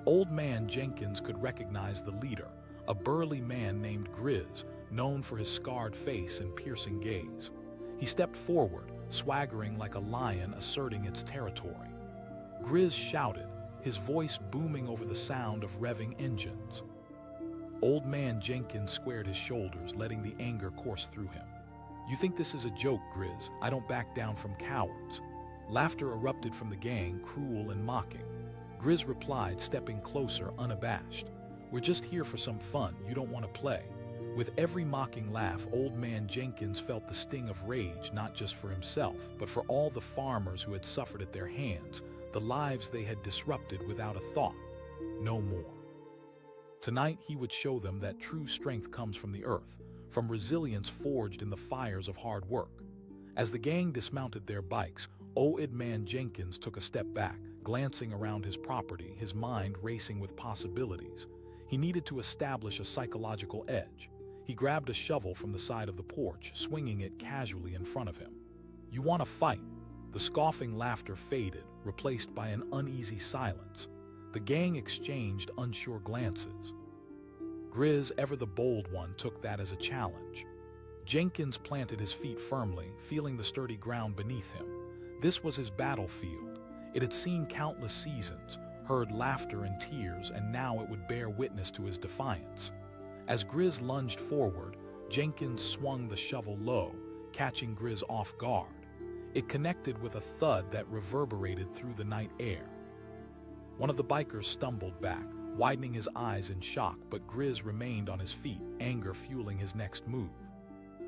Old Man Jenkins could recognize the leader, a burly man named Grizz, known for his scarred face and piercing gaze. He stepped forward, swaggering like a lion asserting its territory. Grizz shouted, his voice booming over the sound of revving engines. Old Man Jenkins squared his shoulders, letting the anger course through him. "You think this is a joke, Grizz? I don't back down from cowards." Laughter erupted from the gang, cruel and mocking. Grizz replied, stepping closer, unabashed. "We're just here for some fun. You don't want to play." With every mocking laugh, Old Man Jenkins felt the sting of rage, not just for himself, but for all the farmers who had suffered at their hands, the lives they had disrupted without a thought. No more. Tonight, he would show them that true strength comes from the earth, from resilience forged in the fires of hard work. As the gang dismounted their bikes, Old Man Jenkins took a step back, glancing around his property, his mind racing with possibilities. He needed to establish a psychological edge. He grabbed a shovel from the side of the porch, swinging it casually in front of him. "You want to fight?" The scoffing laughter faded, replaced by an uneasy silence. The gang exchanged unsure glances. Grizz, ever the bold one, took that as a challenge. Jenkins planted his feet firmly, feeling the sturdy ground beneath him. This was his battlefield. It had seen countless seasons, heard laughter and tears, and now it would bear witness to his defiance. As Grizz lunged forward, Jenkins swung the shovel low, catching Grizz off guard. It connected with a thud that reverberated through the night air. One of the bikers stumbled back, widening his eyes in shock, but Grizz remained on his feet, anger fueling his next move.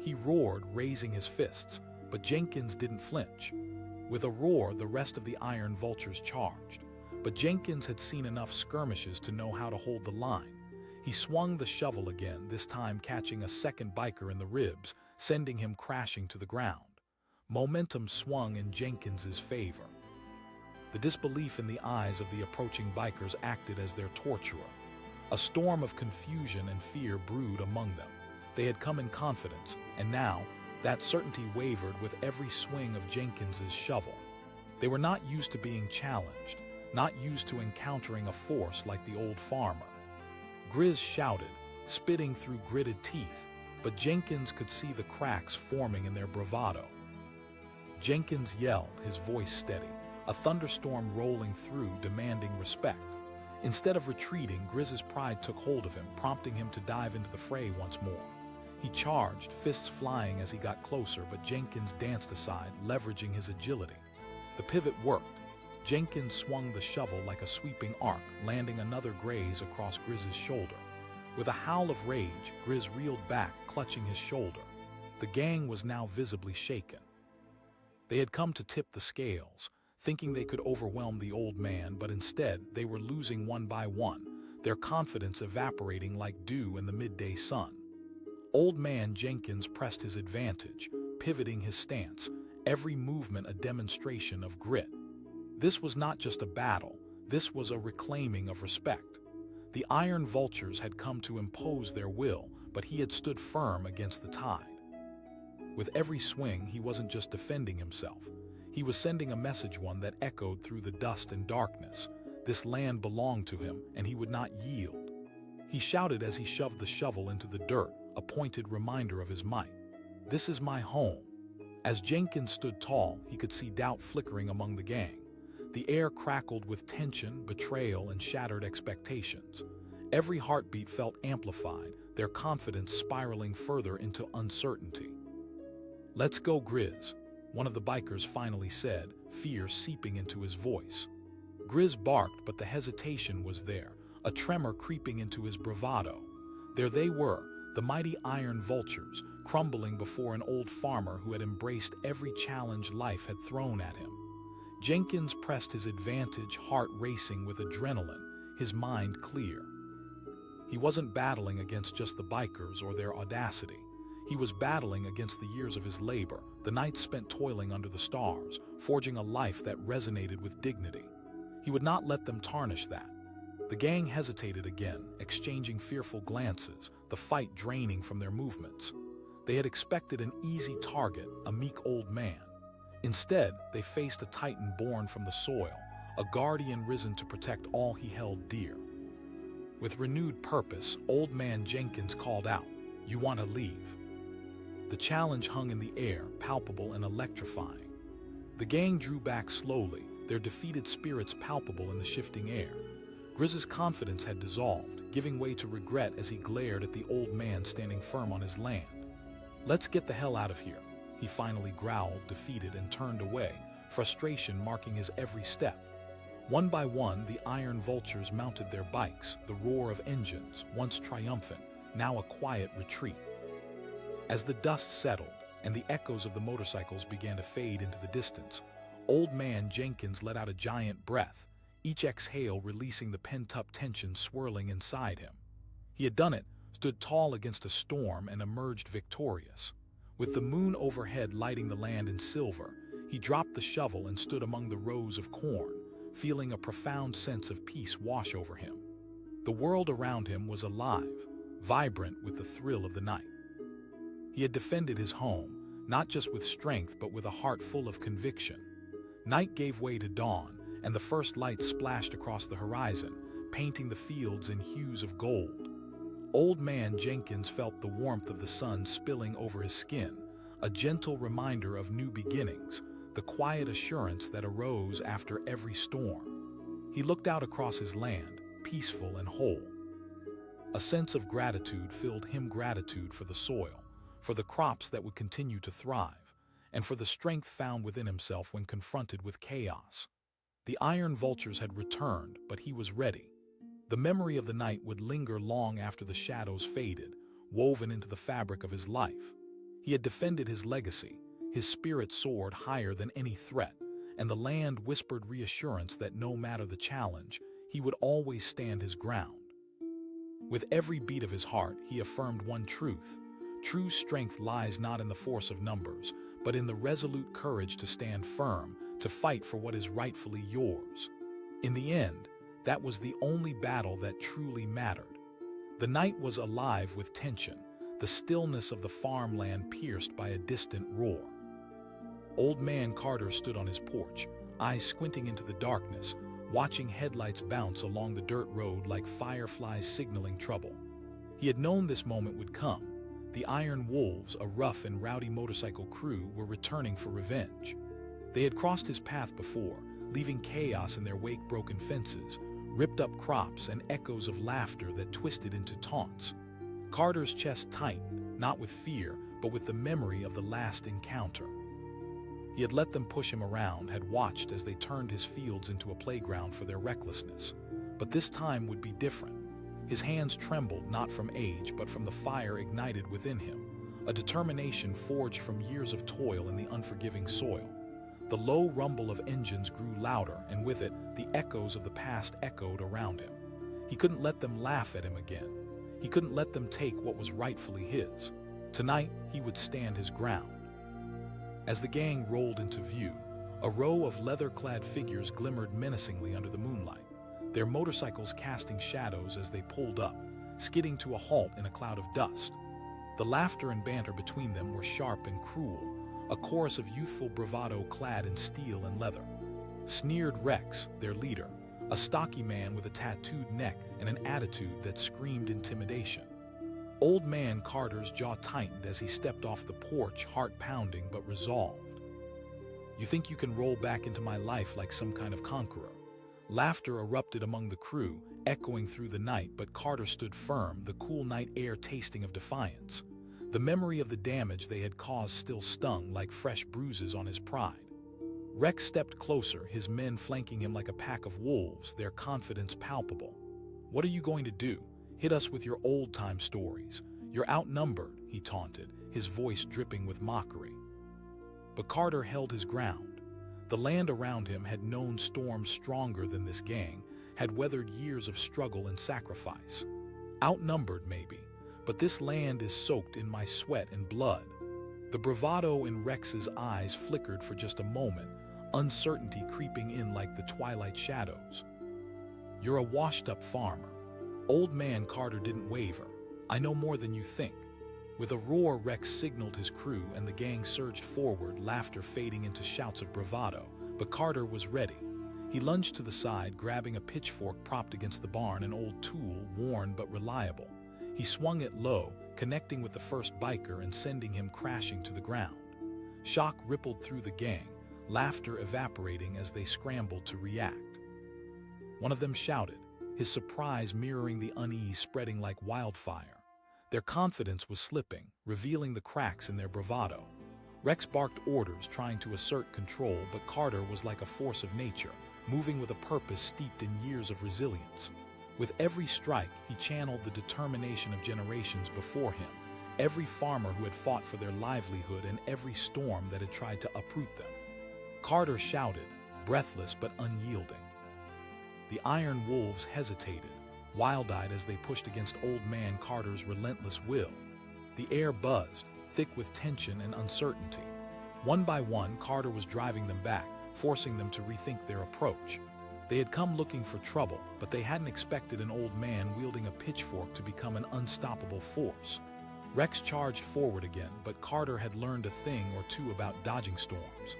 He roared, raising his fists, but Jenkins didn't flinch. With a roar, the rest of the Iron Vultures charged. But Jenkins had seen enough skirmishes to know how to hold the line. He swung the shovel again, this time catching a second biker in the ribs, sending him crashing to the ground. Momentum swung in Jenkins's favor. The disbelief in the eyes of the approaching bikers acted as their torturer. A storm of confusion and fear brewed among them. They had come in confidence, and now, that certainty wavered with every swing of Jenkins's shovel. They were not used to being challenged, not used to encountering a force like the old farmer. Grizz shouted, spitting through gritted teeth, but Jenkins could see the cracks forming in their bravado. Jenkins yelled, his voice steady, a thunderstorm rolling through, demanding respect. Instead of retreating, Grizz's pride took hold of him, prompting him to dive into the fray once more. He charged, fists flying as he got closer, but Jenkins danced aside, leveraging his agility. The pivot worked. Jenkins swung the shovel like a sweeping arc, landing another graze across Grizz's shoulder. With a howl of rage, Grizz reeled back, clutching his shoulder. The gang was now visibly shaken. They had come to tip the scales, thinking they could overwhelm the old man, but instead they were losing one by one, their confidence evaporating like dew in the midday sun. Old man Jenkins pressed his advantage, pivoting his stance, every movement a demonstration of grit. This was not just a battle, this was a reclaiming of respect. The iron vultures had come to impose their will, but he had stood firm against the tide. With every swing, he wasn't just defending himself. He was sending a message, one that echoed through the dust and darkness. This land belonged to him, and he would not yield. He shouted as he shoved the shovel into the dirt, a pointed reminder of his might. "This is my home." As Jenkins stood tall, he could see doubt flickering among the gang. The air crackled with tension, betrayal, and shattered expectations. Every heartbeat felt amplified, their confidence spiraling further into uncertainty. "Let's go, Grizz," one of the bikers finally said, fear seeping into his voice. Grizz barked, but the hesitation was there, a tremor creeping into his bravado. There they were, the mighty iron vultures, crumbling before an old farmer who had embraced every challenge life had thrown at him. Jenkins pressed his advantage, heart racing with adrenaline, his mind clear. He wasn't battling against just the bikers or their audacity. He was battling against the years of his labor, the nights spent toiling under the stars, forging a life that resonated with dignity. He would not let them tarnish that. The gang hesitated again, exchanging fearful glances, the fight draining from their movements. They had expected an easy target, a meek old man. Instead, they faced a titan born from the soil, a guardian risen to protect all he held dear. With renewed purpose, old man Jenkins called out, "You want to leave?" The challenge hung in the air, palpable and electrifying. The gang drew back slowly, their defeated spirits palpable in the shifting air. Grizz's confidence had dissolved, giving way to regret as he glared at the old man standing firm on his land. "Let's get the hell out of here," he finally growled, defeated, and turned away, frustration marking his every step. One by one, the iron vultures mounted their bikes, the roar of engines, once triumphant, now a quiet retreat. As the dust settled and the echoes of the motorcycles began to fade into the distance, old man Jenkins let out a giant breath, each exhale releasing the pent-up tension swirling inside him. He had done it, stood tall against a storm, and emerged victorious. With the moon overhead lighting the land in silver, he dropped the shovel and stood among the rows of corn, feeling a profound sense of peace wash over him. The world around him was alive, vibrant with the thrill of the night. He had defended his home, not just with strength but with a heart full of conviction. Night gave way to dawn, and the first light splashed across the horizon, painting the fields in hues of gold. Old man Jenkins felt the warmth of the sun spilling over his skin, a gentle reminder of new beginnings, the quiet assurance that arose after every storm. He looked out across his land, peaceful and whole. A sense of gratitude filled him, gratitude for the soil, for the crops that would continue to thrive, and for the strength found within himself when confronted with chaos. The iron vultures had returned, but he was ready. The memory of the night would linger long after the shadows faded, woven into the fabric of his life. He had defended his legacy, his spirit soared higher than any threat, and the land whispered reassurance that no matter the challenge, he would always stand his ground. With every beat of his heart, he affirmed one truth: true strength lies not in the force of numbers, but in the resolute courage to stand firm, to fight for what is rightfully yours. In the end, that was the only battle that truly mattered. The night was alive with tension, the stillness of the farmland pierced by a distant roar. Old Man Carter stood on his porch, eyes squinting into the darkness, watching headlights bounce along the dirt road like fireflies signaling trouble. He had known this moment would come. The Iron Wolves, a rough and rowdy motorcycle crew, were returning for revenge. They had crossed his path before, leaving chaos in their wake: broken fences, ripped up crops, and echoes of laughter that twisted into taunts. Carter's chest tightened, not with fear, but with the memory of the last encounter. He had let them push him around, had watched as they turned his fields into a playground for their recklessness. But this time would be different. His hands trembled, not from age, but from the fire ignited within him, a determination forged from years of toil in the unforgiving soil. The low rumble of engines grew louder, and with it, the echoes of the past echoed around him. He couldn't let them laugh at him again. He couldn't let them take what was rightfully his. Tonight, he would stand his ground. As the gang rolled into view, a row of leather-clad figures glimmered menacingly under the moonlight, their motorcycles casting shadows as they pulled up, skidding to a halt in a cloud of dust. The laughter and banter between them were sharp and cruel, a chorus of youthful bravado clad in steel and leather. Sneered Rex, their leader, a stocky man with a tattooed neck and an attitude that screamed intimidation. Old Man Carter's jaw tightened as he stepped off the porch, heart pounding but resolved. "You think you can roll back into my life like some kind of conqueror?" Laughter erupted among the crew, echoing through the night, but Carter stood firm, the cool night air tasting of defiance. The memory of the damage they had caused still stung like fresh bruises on his pride. Rex stepped closer, his men flanking him like a pack of wolves, their confidence palpable. "What are you going to do? Hit us with your old-time stories. You're outnumbered," he taunted, his voice dripping with mockery. But Carter held his ground. The land around him had known storms stronger than this gang, had weathered years of struggle and sacrifice. Outnumbered, maybe, but this land is soaked in my sweat and blood. The bravado in Rex's eyes flickered for just a moment, uncertainty creeping in like the twilight shadows. "You're a washed-up farmer." Old Man Carter didn't waver. "I know more than you think." With a roar, Rex signaled his crew, and the gang surged forward, laughter fading into shouts of bravado. But Carter was ready. He lunged to the side, grabbing a pitchfork propped against the barn, an old tool, worn but reliable. He swung it low, connecting with the first biker and sending him crashing to the ground. Shock rippled through the gang, laughter evaporating as they scrambled to react. One of them shouted, his surprise mirroring the unease spreading like wildfire. Their confidence was slipping, revealing the cracks in their bravado. Rex barked orders, trying to assert control, but Carter was like a force of nature, moving with a purpose steeped in years of resilience. With every strike, he channeled the determination of generations before him, every farmer who had fought for their livelihood and every storm that had tried to uproot them. Carter shouted, breathless but unyielding. The Iron Wolves hesitated, wild-eyed as they pushed against Old Man Carter's relentless will. The air buzzed, thick with tension and uncertainty. One by one, Carter was driving them back, forcing them to rethink their approach. They had come looking for trouble, but they hadn't expected an old man wielding a pitchfork to become an unstoppable force. Rex charged forward again, but Carter had learned a thing or two about dodging storms.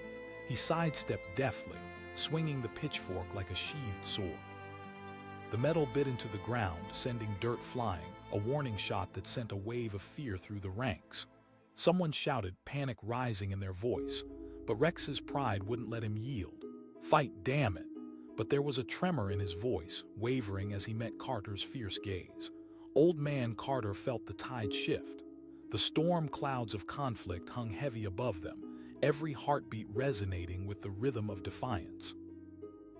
He sidestepped deftly, swinging the pitchfork like a sheathed sword. The metal bit into the ground, sending dirt flying, a warning shot that sent a wave of fear through the ranks. Someone shouted, panic rising in their voice, but Rex's pride wouldn't let him yield. "Fight, damn it!" But there was a tremor in his voice, wavering as he met Carter's fierce gaze. Old Man Carter felt the tide shift. The storm clouds of conflict hung heavy above them, every heartbeat resonating with the rhythm of defiance.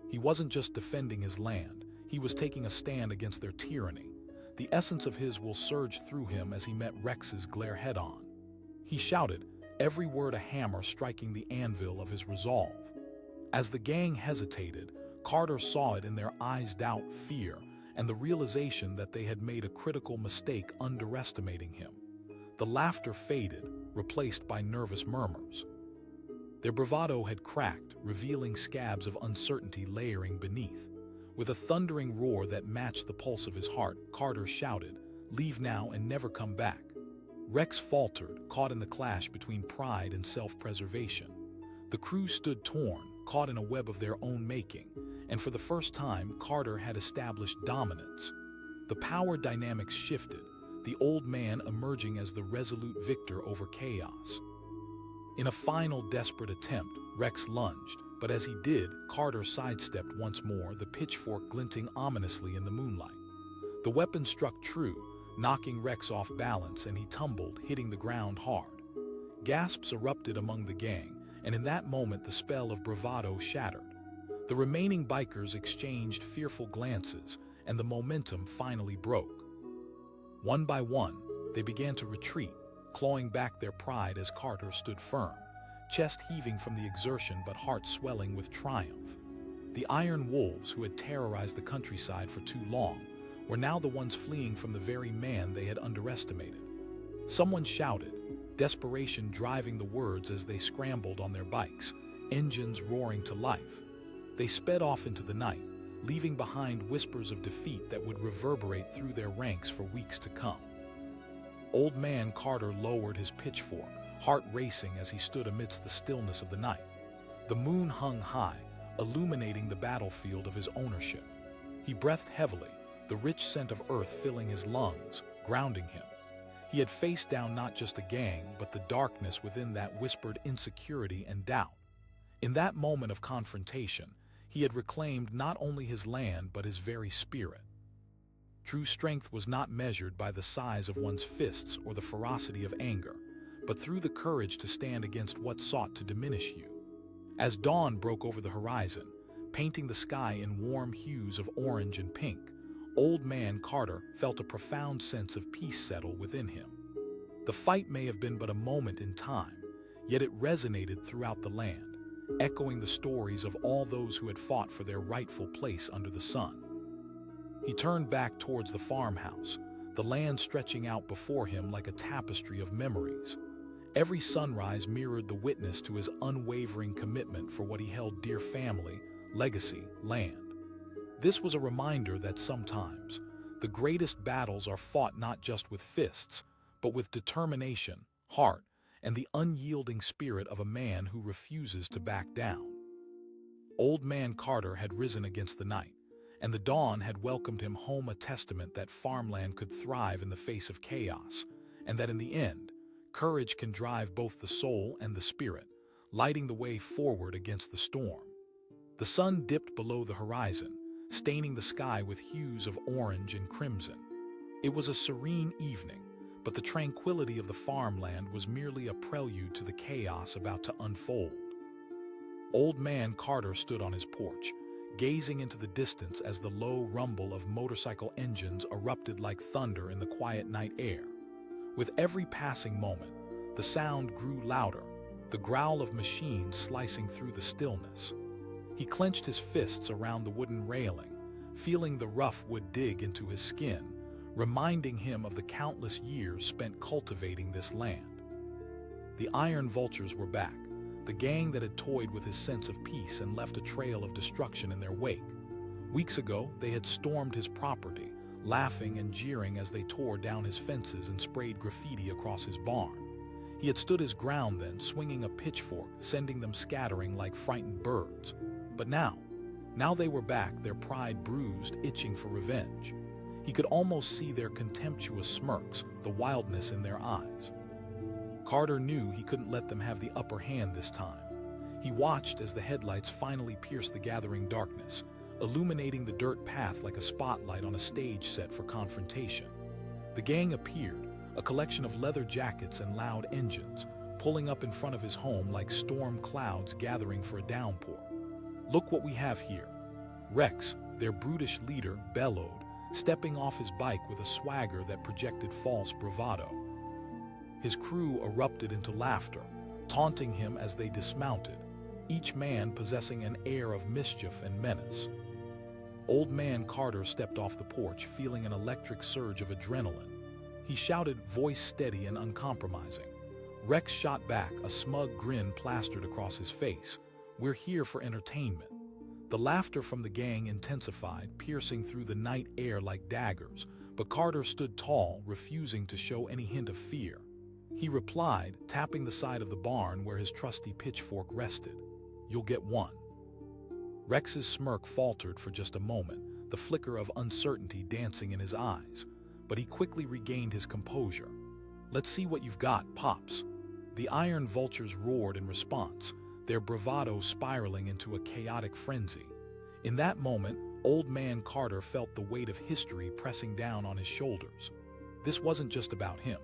He wasn't just defending his land, he was taking a stand against their tyranny. The essence of his will surged through him as he met Rex's glare head-on. He shouted, every word a hammer striking the anvil of his resolve. As the gang hesitated, Carter saw it in their eyes: doubt, fear, and the realization that they had made a critical mistake underestimating him. The laughter faded, replaced by nervous murmurs. Their bravado had cracked, revealing scabs of uncertainty layering beneath. With a thundering roar that matched the pulse of his heart, Carter shouted, "Leave now and never come back." Rex faltered, caught in the clash between pride and self-preservation. The crew stood torn, caught in a web of their own making, and for the first time, Carter had established dominance. The power dynamics shifted, the old man emerging as the resolute victor over chaos. In a final desperate attempt, Rex lunged, but as he did, Carter sidestepped once more, the pitchfork glinting ominously in the moonlight. The weapon struck true, knocking Rex off balance, and he tumbled, hitting the ground hard. Gasps erupted among the gang, and in that moment the spell of bravado shattered. The remaining bikers exchanged fearful glances, and the momentum finally broke. One by one, they began to retreat, clawing back their pride as Carter stood firm, chest heaving from the exertion but heart swelling with triumph. The iron wolves, who had terrorized the countryside for too long, were now the ones fleeing from the very man they had underestimated. Someone shouted, desperation driving the words as they scrambled on their bikes, engines roaring to life. They sped off into the night, leaving behind whispers of defeat that would reverberate through their ranks for weeks to come. Old Man Carter lowered his pitchfork, heart racing as he stood amidst the stillness of the night. The moon hung high, illuminating the battlefield of his ownership. He breathed heavily, the rich scent of earth filling his lungs, grounding him. He had faced down not just a gang, but the darkness within that whispered insecurity and doubt. In that moment of confrontation, he had reclaimed not only his land but his very spirit. True strength was not measured by the size of one's fists or the ferocity of anger, but through the courage to stand against what sought to diminish you. As dawn broke over the horizon, painting the sky in warm hues of orange and pink, Old Man Carter felt a profound sense of peace settle within him. The fight may have been but a moment in time, yet it resonated throughout the land, echoing the stories of all those who had fought for their rightful place under the sun. He turned back towards the farmhouse, the land stretching out before him like a tapestry of memories. Every sunrise mirrored the witness to his unwavering commitment for what he held dear: family, legacy, land. This was a reminder that sometimes the greatest battles are fought not just with fists, but with determination, heart, and the unyielding spirit of a man who refuses to back down. Old Man Carter had risen against the night, and the dawn had welcomed him home, a testament that farmland could thrive in the face of chaos, and that in the end, courage can drive both the soul and the spirit, lighting the way forward against the storm. The sun dipped below the horizon, staining the sky with hues of orange and crimson. It was a serene evening, but the tranquility of the farmland was merely a prelude to the chaos about to unfold. Old Man Carter stood on his porch, gazing into the distance as the low rumble of motorcycle engines erupted like thunder in the quiet night air. With every passing moment, the sound grew louder, the growl of machines slicing through the stillness. He clenched his fists around the wooden railing, feeling the rough wood dig into his skin, reminding him of the countless years spent cultivating this land. The iron vultures were back, the gang that had toyed with his sense of peace and left a trail of destruction in their wake. Weeks ago, they had stormed his property, laughing and jeering as they tore down his fences and sprayed graffiti across his barn. He had stood his ground then, swinging a pitchfork, sending them scattering like frightened birds. But now they were back, their pride bruised, itching for revenge. He could almost see their contemptuous smirks, the wildness in their eyes. Carter knew he couldn't let them have the upper hand this time. He watched as the headlights finally pierced the gathering darkness, illuminating the dirt path like a spotlight on a stage set for confrontation. The gang appeared, a collection of leather jackets and loud engines, pulling up in front of his home like storm clouds gathering for a downpour. "Look what we have here." Rex, their brutish leader, bellowed, stepping off his bike with a swagger that projected false bravado. His crew erupted into laughter, taunting him as they dismounted, each man possessing an air of mischief and menace. Old Man Carter stepped off the porch, feeling an electric surge of adrenaline. He shouted, voice steady and uncompromising. Rex shot back, a smug grin plastered across his face. We're here for entertainment. The laughter from the gang intensified, piercing through the night air like daggers, but Carter stood tall, refusing to show any hint of fear. He replied, tapping the side of the barn where his trusty pitchfork rested, "You'll get one." Rex's smirk faltered for just a moment, the flicker of uncertainty dancing in his eyes, but he quickly regained his composure. "Let's see what you've got, Pops." The iron vultures roared in response, their bravado spiraling into a chaotic frenzy. In that moment, Old Man Carter felt the weight of history pressing down on his shoulders. This wasn't just about him.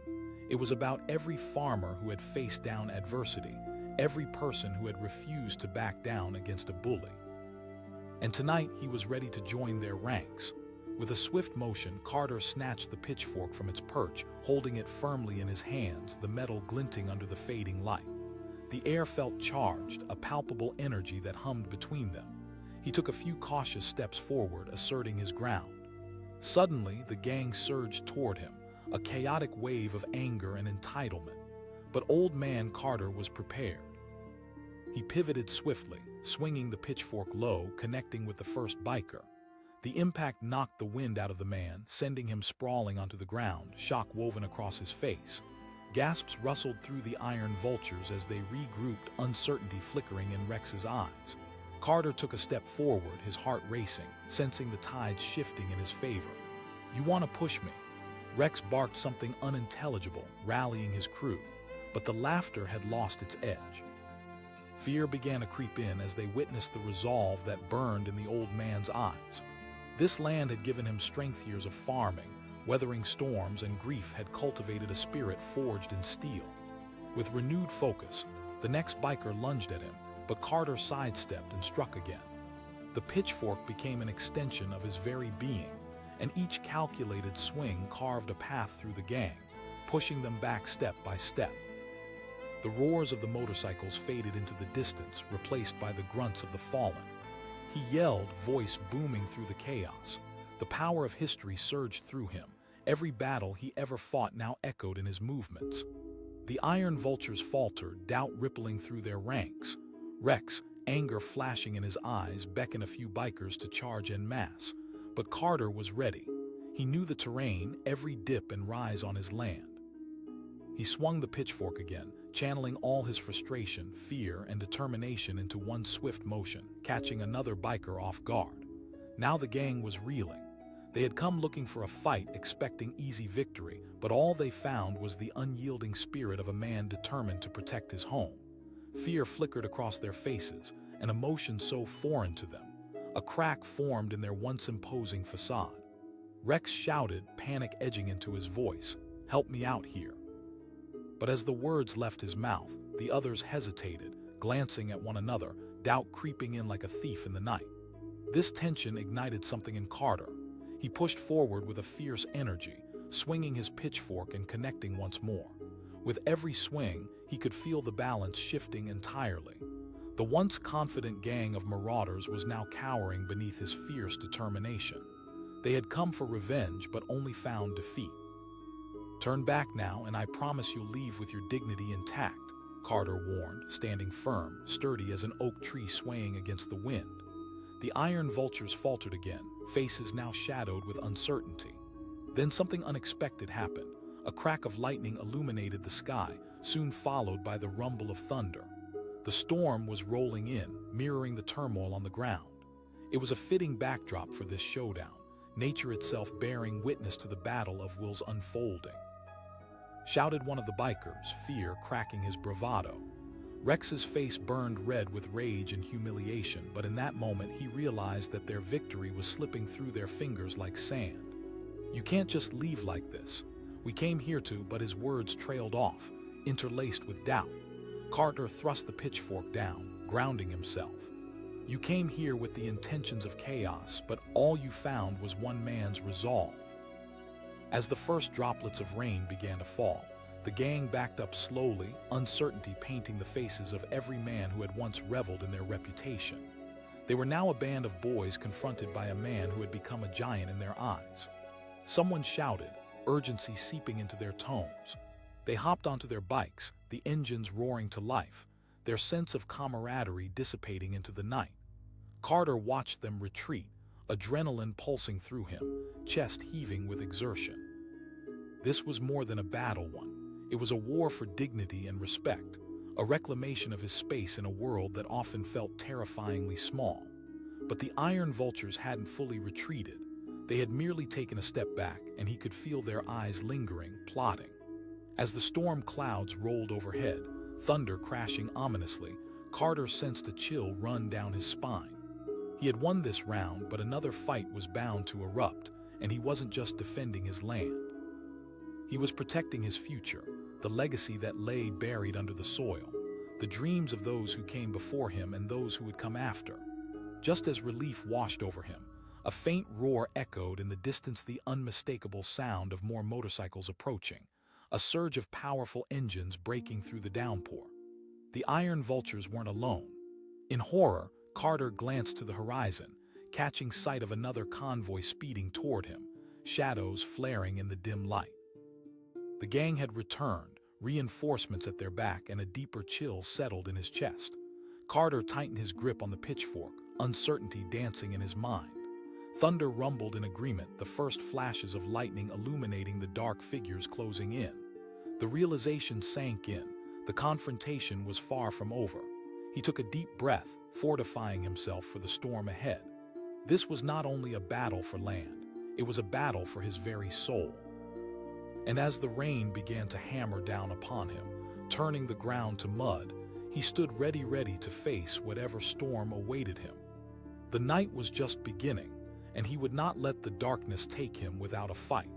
It was about every farmer who had faced down adversity, every person who had refused to back down against a bully. And tonight he was ready to join their ranks. With a swift motion, Carter snatched the pitchfork from its perch, holding it firmly in his hands, the metal glinting under the fading light. The air felt charged, a palpable energy that hummed between them. He took a few cautious steps forward, asserting his ground. Suddenly, the gang surged toward him, a chaotic wave of anger and entitlement. But Old Man Carter was prepared. He pivoted swiftly, swinging the pitchfork low, connecting with the first biker. The impact knocked the wind out of the man, sending him sprawling onto the ground, shock woven across his face. Gasps rustled through the iron vultures as they regrouped, uncertainty flickering in Rex's eyes. Carter took a step forward, his heart racing, sensing the tides shifting in his favor. "You want to push me?" Rex barked something unintelligible, rallying his crew, but the laughter had lost its edge. Fear began to creep in as they witnessed the resolve that burned in the old man's eyes. This land had given him strength years of farming, weathering storms, and grief had cultivated a spirit forged in steel. With renewed focus, the next biker lunged at him, but Carter sidestepped and struck again. The pitchfork became an extension of his very being, and each calculated swing carved a path through the gang, pushing them back step by step. The roars of the motorcycles faded into the distance, replaced by the grunts of the fallen. He yelled, voice booming through the chaos. The power of history surged through him. Every battle he ever fought now echoed in his movements. The iron vultures faltered, doubt rippling through their ranks. Rex, anger flashing in his eyes, beckoned a few bikers to charge en masse. But Carter was ready. He knew the terrain, every dip and rise on his land. He swung the pitchfork again, channeling all his frustration, fear, and determination into one swift motion, catching another biker off guard. Now the gang was reeling. They had come looking for a fight, expecting easy victory, but all they found was the unyielding spirit of a man determined to protect his home. Fear flickered across their faces, an emotion so foreign to them. A crack formed in their once imposing facade. Rex shouted, panic edging into his voice, "Help me out here." But as the words left his mouth, the others hesitated, glancing at one another, doubt creeping in like a thief in the night. This tension ignited something in Carter. He pushed forward with a fierce energy, swinging his pitchfork and connecting once more. With every swing, he could feel the balance shifting entirely. The once confident gang of marauders was now cowering beneath his fierce determination. They had come for revenge, but only found defeat. "Turn back now, and I promise you'll leave with your dignity intact," Carter warned, standing firm, sturdy as an oak tree swaying against the wind. The iron vultures faltered again, faces now shadowed with uncertainty. Then something unexpected happened. A crack of lightning illuminated the sky, soon followed by the rumble of thunder. The storm was rolling in, mirroring the turmoil on the ground. It was a fitting backdrop for this showdown, nature itself bearing witness to the battle of wills unfolding. Shouted one of the bikers, fear cracking his bravado. Rex's face burned red with rage and humiliation, but in that moment he realized that their victory was slipping through their fingers like sand. "You can't just leave like this. We came here to," but his words trailed off, interlaced with doubt. Carter thrust the pitchfork down, grounding himself. "You came here with the intentions of chaos, but all you found was one man's resolve." As the first droplets of rain began to fall, The gang backed up slowly, uncertainty painting the faces of every man who had once reveled in their reputation. They were now a band of boys confronted by a man who had become a giant in their eyes. Someone shouted, urgency seeping into their tones. They hopped onto their bikes, the engines roaring to life, their sense of camaraderie dissipating into the night. Carter watched them retreat, adrenaline pulsing through him, chest heaving with exertion. This was more than a battle one. It was a war for dignity and respect, a reclamation of his space in a world that often felt terrifyingly small. But the Iron Vultures hadn't fully retreated. They had merely taken a step back, and he could feel their eyes lingering, plotting. As the storm clouds rolled overhead, thunder crashing ominously, Carter sensed a chill run down his spine. He had won this round, but another fight was bound to erupt, and he wasn't just defending his land. He was protecting his future, the legacy that lay buried under the soil, the dreams of those who came before him and those who would come after. Just as relief washed over him, a faint roar echoed in the distance, the unmistakable sound of more motorcycles approaching, a surge of powerful engines breaking through the downpour. The Iron Vultures weren't alone. In horror, Carter glanced to the horizon, catching sight of another convoy speeding toward him, shadows flaring in the dim light. The gang had returned, reinforcements at their back, and a deeper chill settled in his chest. Carter tightened his grip on the pitchfork, uncertainty dancing in his mind. Thunder rumbled in agreement, the first flashes of lightning illuminating the dark figures closing in. The realization sank in. The confrontation was far from over. He took a deep breath, fortifying himself for the storm ahead. This was not only a battle for land, it was a battle for his very soul. And as the rain began to hammer down upon him, turning the ground to mud, he stood ready to face whatever storm awaited him. The night was just beginning, and he would not let the darkness take him without a fight.